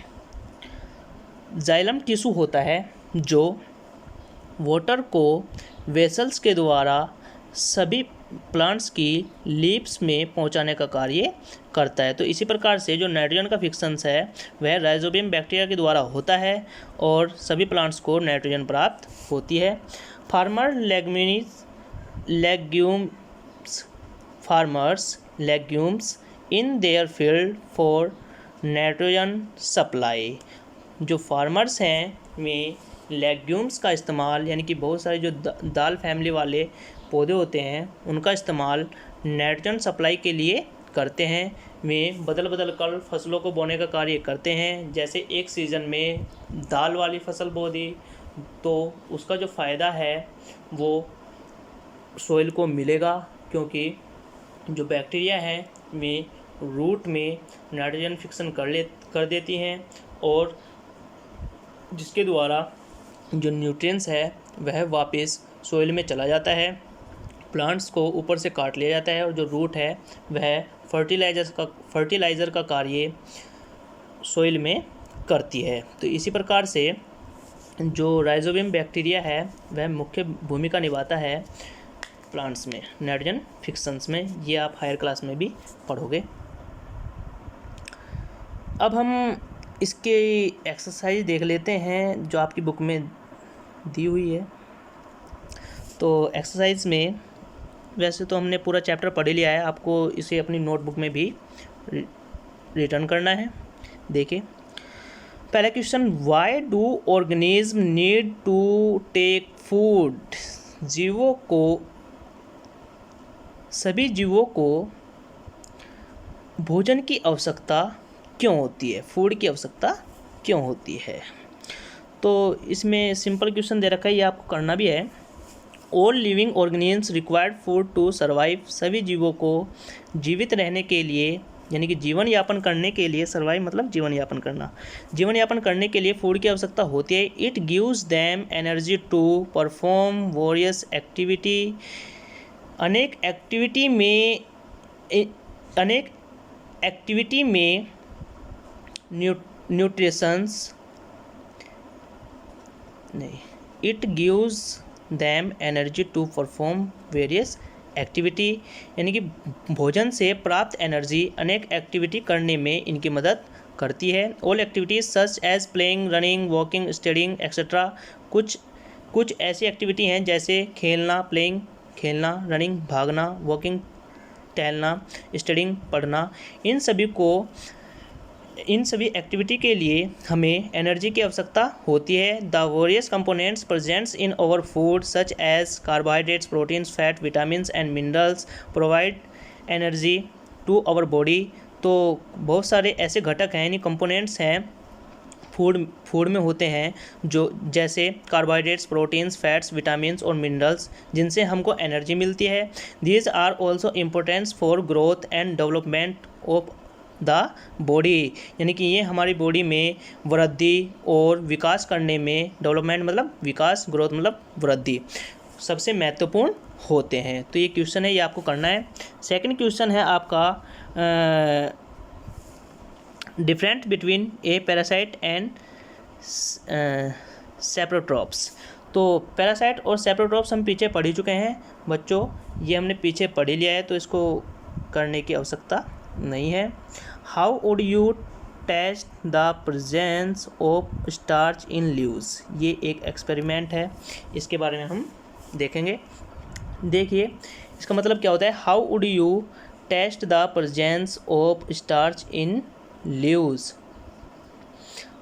टिश्यू होता है जो वाटर को वेसल्स के द्वारा सभी प्लांट्स की लीव्स में पहुंचाने का कार्य करता है। तो इसी प्रकार से जो नाइट्रोजन का फिक्शंस है वह राइजोबियम बैक्टीरिया के द्वारा होता है और सभी प्लांट्स को नाइट्रोजन प्राप्त होती है। Farmers legumes in their field for nitrogen supply. जो फार्मर्स हैं वे लेग्यूम्स का इस्तेमाल, यानी कि बहुत सारे जो दाल फैमिली वाले पौधे होते हैं उनका इस्तेमाल नाइट्रोजन सप्लाई के लिए करते हैं। वे बदल बदल कर फसलों को बोने का कार्य करते हैं। जैसे एक सीज़न में दाल वाली फसल बो दी तो उसका जो फ़ायदा है वो सोइल को मिलेगा, क्योंकि जो बैक्टीरिया है वे रूट में नाइट्रोजन फिक्सन कर देती हैं, और जिसके द्वारा जो न्यूट्रिएंट्स है वह वापस सोइल में चला जाता है। प्लांट्स को ऊपर से काट लिया जाता है और जो रूट है वह फर्टिलाइज़र का कार्य सोइल में करती है। तो इसी प्रकार से जो राइजोबियम बैक्टीरिया है वह मुख्य भूमिका निभाता है प्लांट्स में नाइट्रोजन फिक्शंस में। ये आप हायर क्लास में भी पढ़ोगे। अब हम इसके एक्सरसाइज देख लेते हैं जो आपकी बुक में दी हुई है। तो एक्सरसाइज में वैसे तो हमने पूरा चैप्टर पढ़ लिया है, आपको इसे अपनी नोटबुक में भी रिटर्न करना है। देखिए पहला question, why do organism need to take food. सभी जीवों को भोजन की आवश्यकता क्यों होती है, फूड की आवश्यकता क्यों होती है। तो इसमें सिंपल क्वेश्चन दे रखा है, ये आपको करना भी है। All living organisms required food to survive. सभी जीवों को जीवित रहने के लिए, यानी कि जीवन यापन करने के लिए, सर्वाइव मतलब जीवन यापन करना, जीवन यापन करने के लिए फूड की आवश्यकता होती है। It gives them energy to perform various activity. अनेक एक्टिविटी में न्यूट्रिशंस नहीं, it gives them energy to perform various activity, यानी कि भोजन से प्राप्त एनर्जी अनेक एक्टिविटी करने में इनकी मदद करती है। All activities such as playing, running, walking, studying etcetera. कुछ ऐसी एक्टिविटी हैं जैसे खेलना, प्लेइंग खेलना, रनिंग भागना, वॉकिंग टहलना, स्टडिंग पढ़ना। इन सभी एक्टिविटी के लिए हमें एनर्जी की आवश्यकता होती है। The various components presents in our food such as carbohydrates, proteins, fat, vitamins and minerals provide energy to our body. तो बहुत सारे ऐसे घटक हैं, यानी कंपोनेंट्स हैं फूड में होते हैं जो जैसे कार्बोहाइड्रेट्स, प्रोटीन्स, फैट्स, विटामिन्स और मिनरल्स, जिनसे हमको एनर्जी मिलती है। These are also importants for growth and development of the body, यानी कि ये हमारी बॉडी में वृद्धि और विकास करने में, डेवलपमेंट मतलब विकास, ग्रोथ मतलब वृद्धि, सबसे महत्वपूर्ण होते हैं। तो ये क्वेश्चन है, ये आपको करना है। सेकंड क्वेश्चन है आपका, different between A parasite and saprotrophs. तो पैरासाइट और सेप्रोट्रॉप्स हम पीछे पढ़ ही चुके हैं बच्चों, ये हमने पीछे पढ़ ही लिया है, तो इसको करने की आवश्यकता नहीं है। How would you test the presence of starch in leaves, ये एक एक्सपेरिमेंट है, इसके बारे में हम देखेंगे। देखिए इसका मतलब क्या होता है, how would you test the presence of starch in leaves.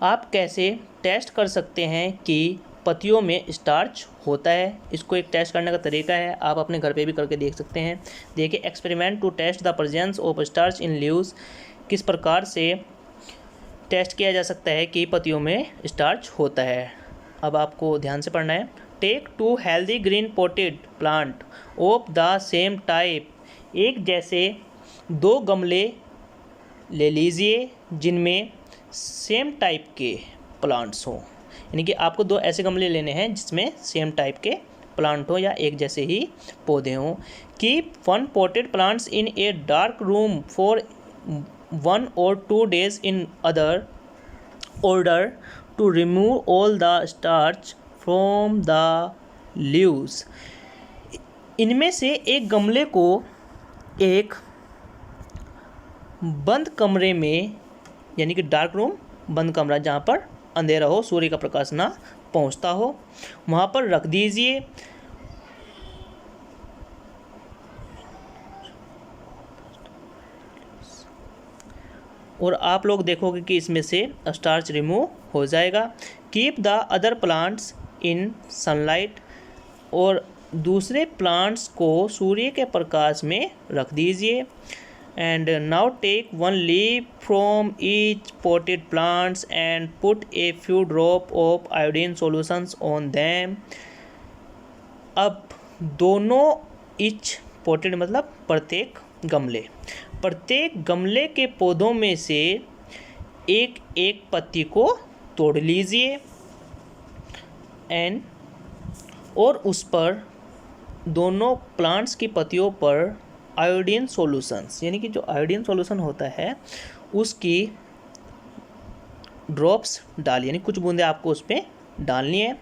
आप कैसे टेस्ट कर सकते हैं कि पत्तियों में स्टार्च होता है, इसको एक टेस्ट करने का तरीका है, आप अपने घर पे भी करके देख सकते हैं। देखिए experiment to test the presence of starch in leaves, किस प्रकार से टेस्ट किया जा सकता है कि पत्तियों में स्टार्च होता है। अब आपको ध्यान से पढ़ना है। Take 2 healthy green potted plant of the same type, एक जैसे 2 गमले ले लीजिए जिनमें सेम टाइप के प्लांट्स हों, यानी कि आपको 2 ऐसे गमले लेने हैं जिसमें सेम टाइप के प्लांट हो या एक जैसे ही पौधे हों। Keep 1 potted plants in a dark room for 1 or 2 days in order to remove all the starch from the leaves। इनमें से एक गमले को एक बंद कमरे में, यानी कि डार्क रूम, बंद कमरा जहाँ पर अंधेरा हो, सूर्य का प्रकाश ना पहुँचता हो, वहाँ पर रख दीजिए। और आप लोग देखोगे कि इसमें से स्टार्च रिमूव हो जाएगा। Keep the other plants in sunlight, और दूसरे प्लांट्स को सूर्य के प्रकाश में रख दीजिए। And now take 1 leaf from each potted plants and put a few drop of iodine solutions on them. अब दोनों ईच पोटेड मतलब प्रत्येक गमले के पौधों में से एक एक पत्ती को तोड़ लीजिए और उस पर दोनों प्लांट्स की पत्तियों पर आयोडीन सॉल्यूशंस, यानी कि जो आयोडीन सॉल्यूशन होता है उसकी ड्रॉप्स डालिए, यानी कुछ बूंदे आपको उस पर डालनी है।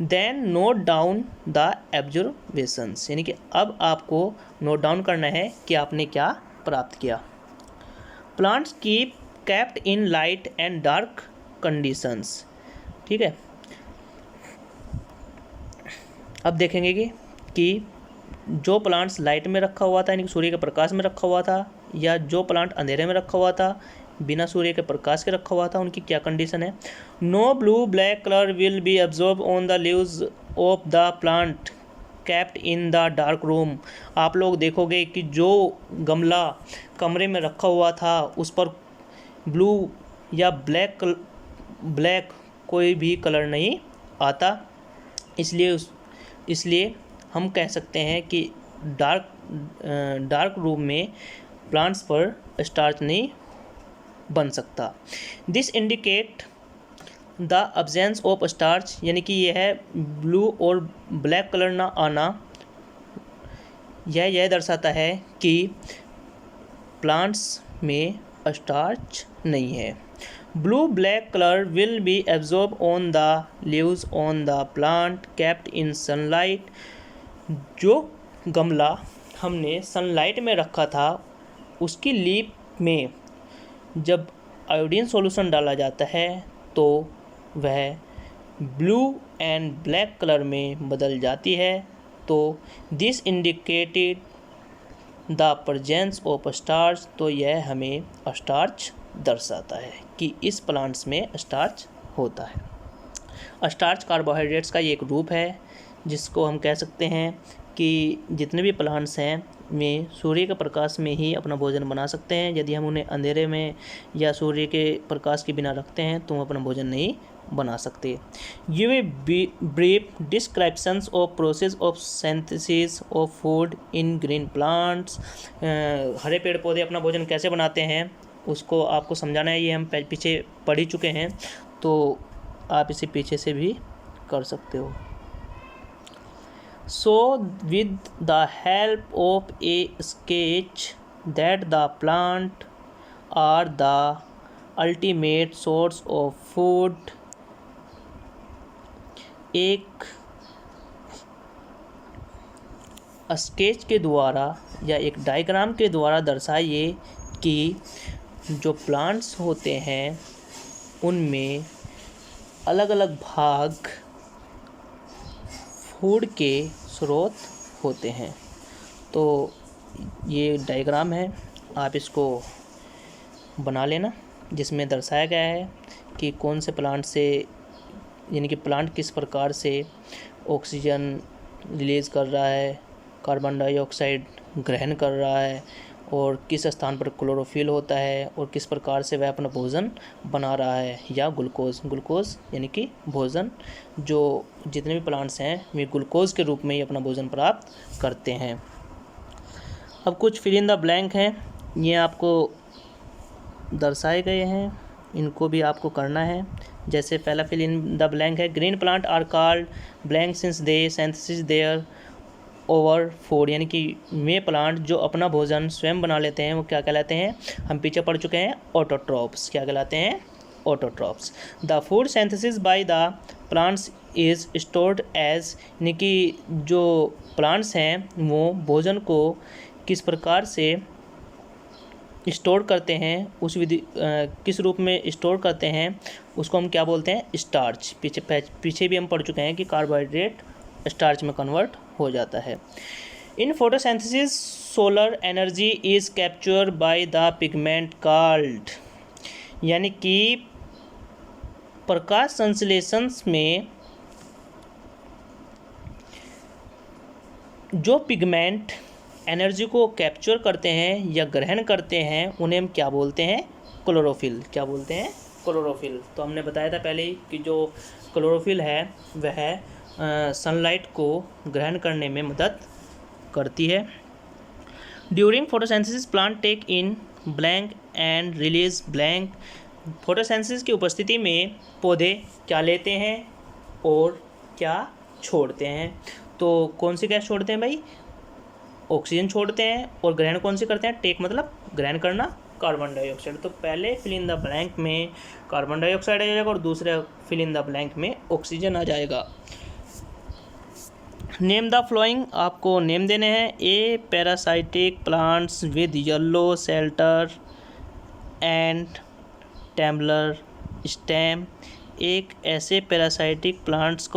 Then note down the observations, यानी कि अब आपको नोट डाउन करना है कि आपने क्या प्राप्त किया। Plants keep kept in light and dark conditions, ठीक है। अब देखेंगे कि जो प्लांट्स लाइट में रखा हुआ था, यानी कि सूर्य के प्रकाश में रखा हुआ था, या जो प्लांट अंधेरे में रखा हुआ था, बिना सूर्य के प्रकाश के रखा हुआ था, उनकी क्या कंडीशन है। No blue black colour will be absorb on the leaves of the plant kept in the dark room. आप लोग देखोगे कि जो गमला कमरे में रखा हुआ था उस पर ब्लू या ब्लैक कोई भी कलर नहीं आता, इसलिए हम कह सकते हैं कि डार्क रूम में प्लांट्स पर स्टार्च नहीं बन सकता। This indicate the absence of starch, यानी कि यह है ब्लू और ब्लैक कलर ना आना, यह दर्शाता है कि प्लांट्स में स्टार्च नहीं है। Blue black colour will be absorb on the leaves on the plant kept in sunlight. जो गमला हमने सनलाइट में रखा था उसकी लीफ में जब आयोडीन सॉल्यूशन डाला जाता है तो वह ब्लू एंड ब्लैक कलर में बदल जाती है। तो this indicated the presence of starch, तो यह हमें स्टार्च दर्शाता है कि इस प्लांट्स में स्टार्च होता है। स्टार्च कार्बोहाइड्रेट्स का ये एक रूप है जिसको हम कह सकते हैं कि जितने भी प्लांट्स हैं में सूर्य के प्रकाश में ही अपना भोजन बना सकते हैं। यदि हम उन्हें अंधेरे में या सूर्य के प्रकाश के बिना रखते हैं तो हम अपना भोजन नहीं बना सकते। Give a brief descriptions of process of synthesis of food in green plants. हरे पेड़ पौधे अपना भोजन कैसे बनाते हैं उसको आपको समझाना है। ये हम पीछे पढ़ ही चुके हैं, तो आप इसे पीछे से भी कर सकते हो। So with the help of a sketch that the plant are the ultimate source of food, एक स्केच के द्वारा या एक डायग्राम के द्वारा दर्शाइए कि जो प्लांट्स होते हैं उनमें अलग अलग भाग फूड के स्रोत होते हैं। तो ये डायग्राम है, आप इसको बना लेना, जिसमें दर्शाया गया है कि कौन से प्लांट से, यानी कि प्लांट किस प्रकार से ऑक्सीजन रिलीज़ कर रहा है, कार्बन डाइऑक्साइड ग्रहण कर रहा है, और किस स्थान पर क्लोरोफिल होता है, और किस प्रकार से वह अपना भोजन बना रहा है, या ग्लूकोज यानी कि भोजन, जो जितने भी प्लांट्स हैं वे ग्लूकोज के रूप में ही अपना भोजन प्राप्त करते हैं। अब कुछ फिल इन द ब्लैंक हैं, ये आपको दर्शाए गए हैं, इनको भी आपको करना है। जैसे पहला फिल इन द ब्लैंक है, green plant are called blank since they synthesis their over food, यानी कि वे प्लांट जो अपना भोजन स्वयं बना लेते हैं वो क्या कहलाते हैं, हम पीछे पढ़ चुके हैं, ऑटोट्रॉप्स। क्या कहलाते हैं, autotrophs. The food synthesis by the plants is stored as, यानी कि जो प्लांट्स हैं वो भोजन को किस प्रकार से स्टोर करते हैं, उस विधि किस रूप में स्टोर करते हैं, उसको हम क्या बोलते हैं, स्टार्च। पीछे भी हम पढ़ चुके हैं कि कार्बोहाइड्रेट स्टार्च में कन्वर्ट हो जाता है। In photosynthesis solar energy is captured by the pigment called, यानी कि प्रकाश संश्लेषण में जो पिगमेंट एनर्जी को कैप्चर करते हैं या ग्रहण करते हैं उन्हें हम क्या बोलते हैं, क्लोरोफिल। क्या बोलते हैं, क्लोरोफिल। तो हमने बताया था पहले ही कि जो क्लोरोफिल है वह सनलाइट को ग्रहण करने में मदद करती है। During photosynthesis plant take in blank and release blank, photosynthesis की उपस्थिति में पौधे क्या लेते हैं और क्या छोड़ते हैं। तो कौन सी गैस छोड़ते हैं भाई, ऑक्सीजन छोड़ते हैं, और ग्रहण कौन सी करते हैं, टेक मतलब ग्रहण करना, कार्बन डाइऑक्साइड। तो पहले फिल इन द ब्लैंक में कार्बन डाइऑक्साइड आ जाएगा और दूसरे फिल इन द ब्लैंक में ऑक्सीजन आ जाएगा। नेम द फ्लोइंग, आपको नेम देने हैं। A parasitic plants with yellow slender and tubular stem, एक ऐसे पैरासाइटिक प्लांट्स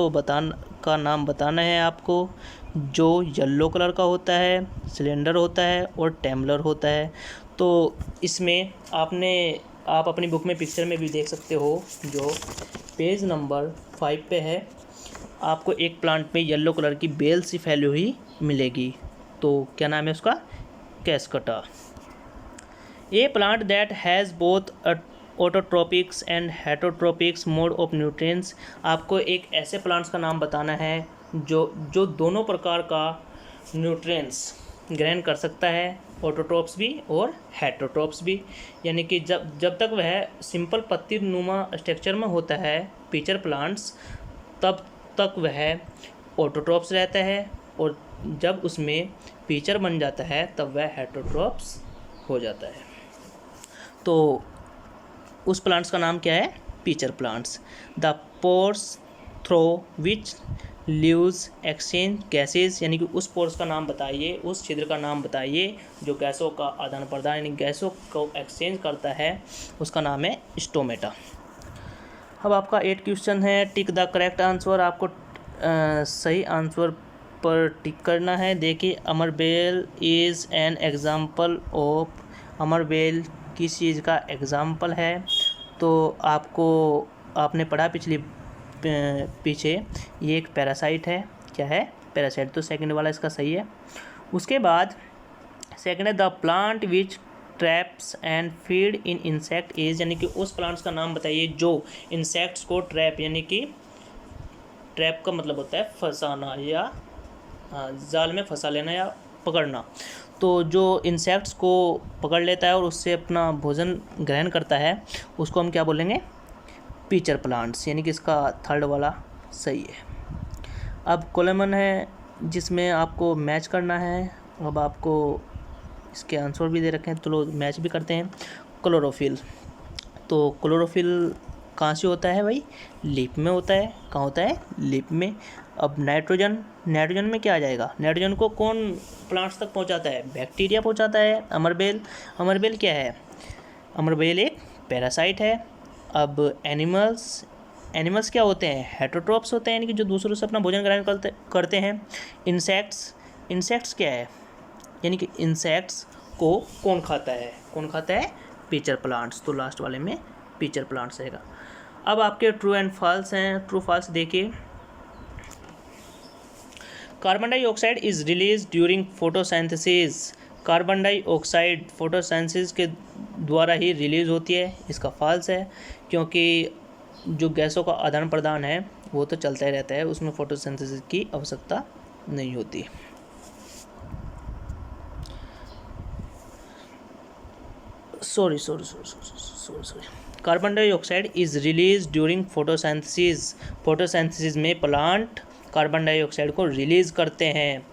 का नाम बताना है आपको जो येलो कलर का होता है, सिलेंडर होता है और टैम्बलर होता है। तो इसमें आप अपनी बुक में पिक्चर में भी देख सकते हो, जो पेज नंबर 5 पे है, आपको एक प्लांट में येलो कलर की बेल सी फैली हुई मिलेगी। तो क्या नाम है उसका, cuscuta. A plant that has both autotrophics and heterotrophics mode of nutrients, आपको एक ऐसे प्लांट्स का नाम बताना है जो दोनों प्रकार का न्यूट्रिएंट्स ग्रहण कर सकता है, ऑटोट्रोप्स भी और हेटरोट्रोप्स भी। यानी कि जब तक वह सिंपल पत्ती नुमा स्ट्रक्चर में होता है पिचर प्लांट्स, तब तक वह ऑटोट्रोप्स रहता है, और जब उसमें पिचर बन जाता है तब वह हेटरोट्रोप्स हो जाता है। तो उस प्लांट्स का नाम क्या है, pitcher plants. The pores through which leaves exchange gases, यानी कि उस पोर्स का नाम बताइए, उस छिद्र का नाम बताइए जो गैसों का आदान प्रदान यानी गैसों को एक्सचेंज करता है, उसका नाम है स्टोमेटा। अब आपका 8 क्वेश्चन है, टिक द करेक्ट आंसर, आपको सही आंसर पर टिक करना है। देखिए, अमरबेल इज़ एन एग्जाम्पल ऑफ, अमरबेल किस चीज़ का एग्जाम्पल है। तो आपने पढ़ा पीछे ये एक पैरासाइट है। क्या है, पैरासाइट। तो सेकंड वाला इसका सही है। उसके बाद सेकंड है the plant which traps and feed in insect is, यानी कि उस प्लांट्स का नाम बताइए जो इंसेक्ट्स को ट्रैप, यानी कि ट्रैप का मतलब होता है फंसाना या जाल में फंसा लेना या पकड़ना। तो जो इंसेक्ट्स को पकड़ लेता है और उससे अपना भोजन ग्रहण करता है उसको हम क्या बोलेंगे, पिचर प्लांट्स, यानी कि इसका थर्ड वाला सही है। अब कॉलम है जिसमें आपको मैच करना है। अब आपको इसके आंसर भी दे रखे हैं, तो मैच भी करते हैं। क्लोरोफिल, तो क्लोरोफिल कहाँ से होता है भाई? लीफ में होता है। कहाँ होता है? लीफ में। अब नाइट्रोजन, नाइट्रोजन में क्या आ जाएगा? नाइट्रोजन को कौन प्लांट्स तक पहुंचाता है? बैक्टीरिया पहुंचाता है। अमरबेल, अमरबेल क्या है? अमरबेल एक पैरासाइट है। अब एनिमल्स, एनिमल्स क्या होते हैं? हेटरोट्रॉप्स होते हैं, यानी कि जो दूसरों से अपना भोजन ग्रहण करते हैं। इंसेक्ट्स, इंसेक्ट्स क्या है? यानी कि इंसेक्ट्स को कौन खाता है? कौन खाता है? Pitcher plants. तो लास्ट वाले में पीचर प्लांट्स रहेगा। अब आपके ट्रू एंड फॉल्स हैं। ट्रू फॉल्स देखिए, carbon dioxide is release during photosynthesis. Carbon dioxide photosynthesis के द्वारा ही रिलीज होती है। इसका फॉल्स है, क्योंकि जो गैसों का आदान प्रदान है वो तो चलता ही रहता है, उसमें फोटोसिंथेसिस की आवश्यकता नहीं होती। Sorry, carbon dioxide is release during photosynthesis. Photosynthesis में प्लांट कार्बन डाइऑक्साइड को रिलीज करते हैं।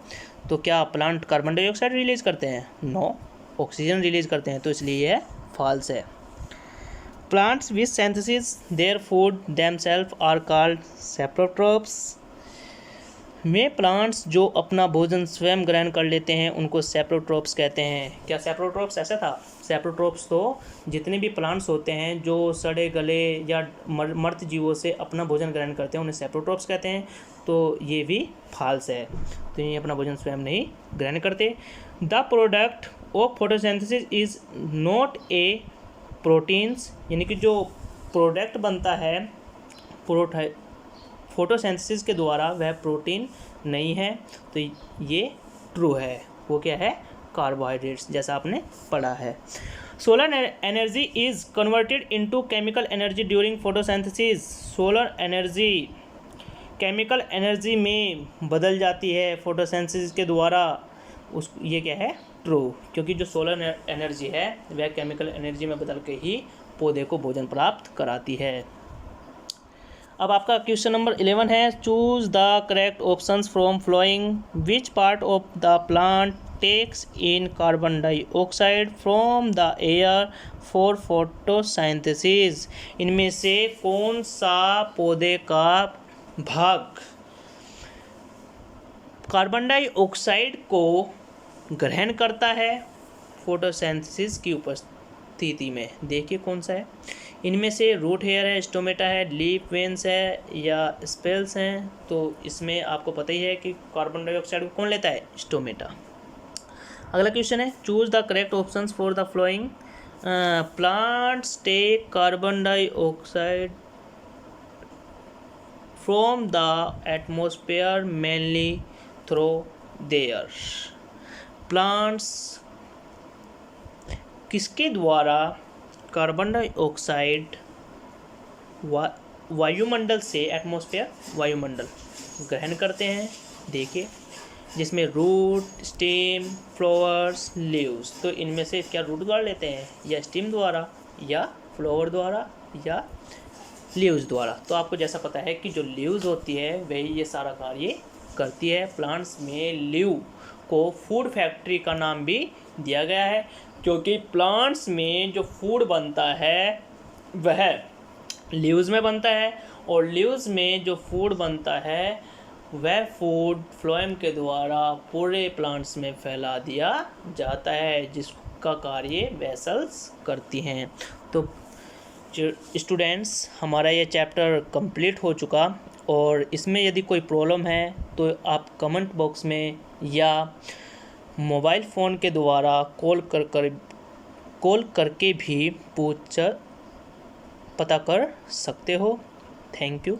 तो क्या प्लांट कार्बन डाइऑक्साइड रिलीज करते हैं? नो, ऑक्सीजन रिलीज करते हैं। तो इसलिए यह फॉल्स है। Plants which synthesis their food themselves are called saprotrophs. में प्लांट्स जो अपना भोजन स्वयं ग्रहण कर लेते हैं उनको सेप्रोट्रोप्स कहते हैं। क्या सेप्रोट्रोप्स ऐसा था? सेप्रोट्रोप्स तो जितने भी प्लांट्स होते हैं जो सड़े गले या मर्त जीवों से अपना भोजन ग्रहण करते हैं उन्हें सेप्रोट्रोप्स कहते हैं। तो ये भी फॉल्स है। तो ये अपना भोजन स्वयं नहीं ग्रहण करते। The product of photosynthesis is not a proteins, यानी कि जो प्रोडक्ट बनता है फोटोसिंथेसिस के द्वारा वह प्रोटीन नहीं है। तो ये ट्रू है। वो क्या है? कार्बोहाइड्रेट्स, जैसा आपने पढ़ा है। Solar energy is converted into chemical energy during photosynthesis. Solar energy chemical energy में बदल जाती है फोटोसिंथेसिस के द्वारा। ये क्या है? ट्रू, क्योंकि जो सोलर एनर्जी है वह केमिकल एनर्जी में बदल के ही पौधे को भोजन प्राप्त कराती है। अब आपका क्वेश्चन नंबर 11 है, choose the correct options from following. Which part of the plant takes in carbon dioxide from the air for photosynthesis. इनमें से कौन सा पौधे का भाग कार्बन डाइऑक्साइड को ग्रहण करता है फोटोसिंथेसिस की उपस्थिति में? देखिए कौन सा है। इनमें से रूट हेयर है, स्टोमेटा है, लीफ वेन्स है या स्पेल्स हैं। तो इसमें आपको पता ही है कि कार्बन डाइऑक्साइड को कौन लेता है? स्टोमेटा। अगला क्वेश्चन है, choose the correct options for the following. Plants take carbon dioxide from the atmosphere mainly through their. Plants किसके द्वारा कार्बन डाइऑक्साइड वायुमंडल से, एटमॉस्फेयर वायुमंडल, ग्रहण करते हैं? देखिए, जिसमें रूट, स्टेम, फ्लावर्स, लीव्स। तो इनमें से क्या रूट द्वारा लेते हैं, या स्टेम द्वारा, या फ्लावर द्वारा, या लीव्स द्वारा? तो आपको जैसा पता है कि जो लीव्स होती है वही ये सारा कार्य करती है। प्लांट्स में लीव को फूड फैक्ट्री का नाम भी दिया गया है, क्योंकि प्लांट्स में जो फूड बनता है वह लीव्स में बनता है, और लीव्स में जो फूड बनता है वह फूड फ्लोएम के द्वारा पूरे प्लांट्स में फैला दिया जाता है, जिसका कार्य वेसल्स करती हैं। तो स्टूडेंट्स, हमारा ये चैप्टर कंप्लीट हो चुका, और इसमें यदि कोई प्रॉब्लम है तो आप कमेंट बॉक्स में या मोबाइल फ़ोन के द्वारा कॉल करके भी पता कर सकते हो। Thank you.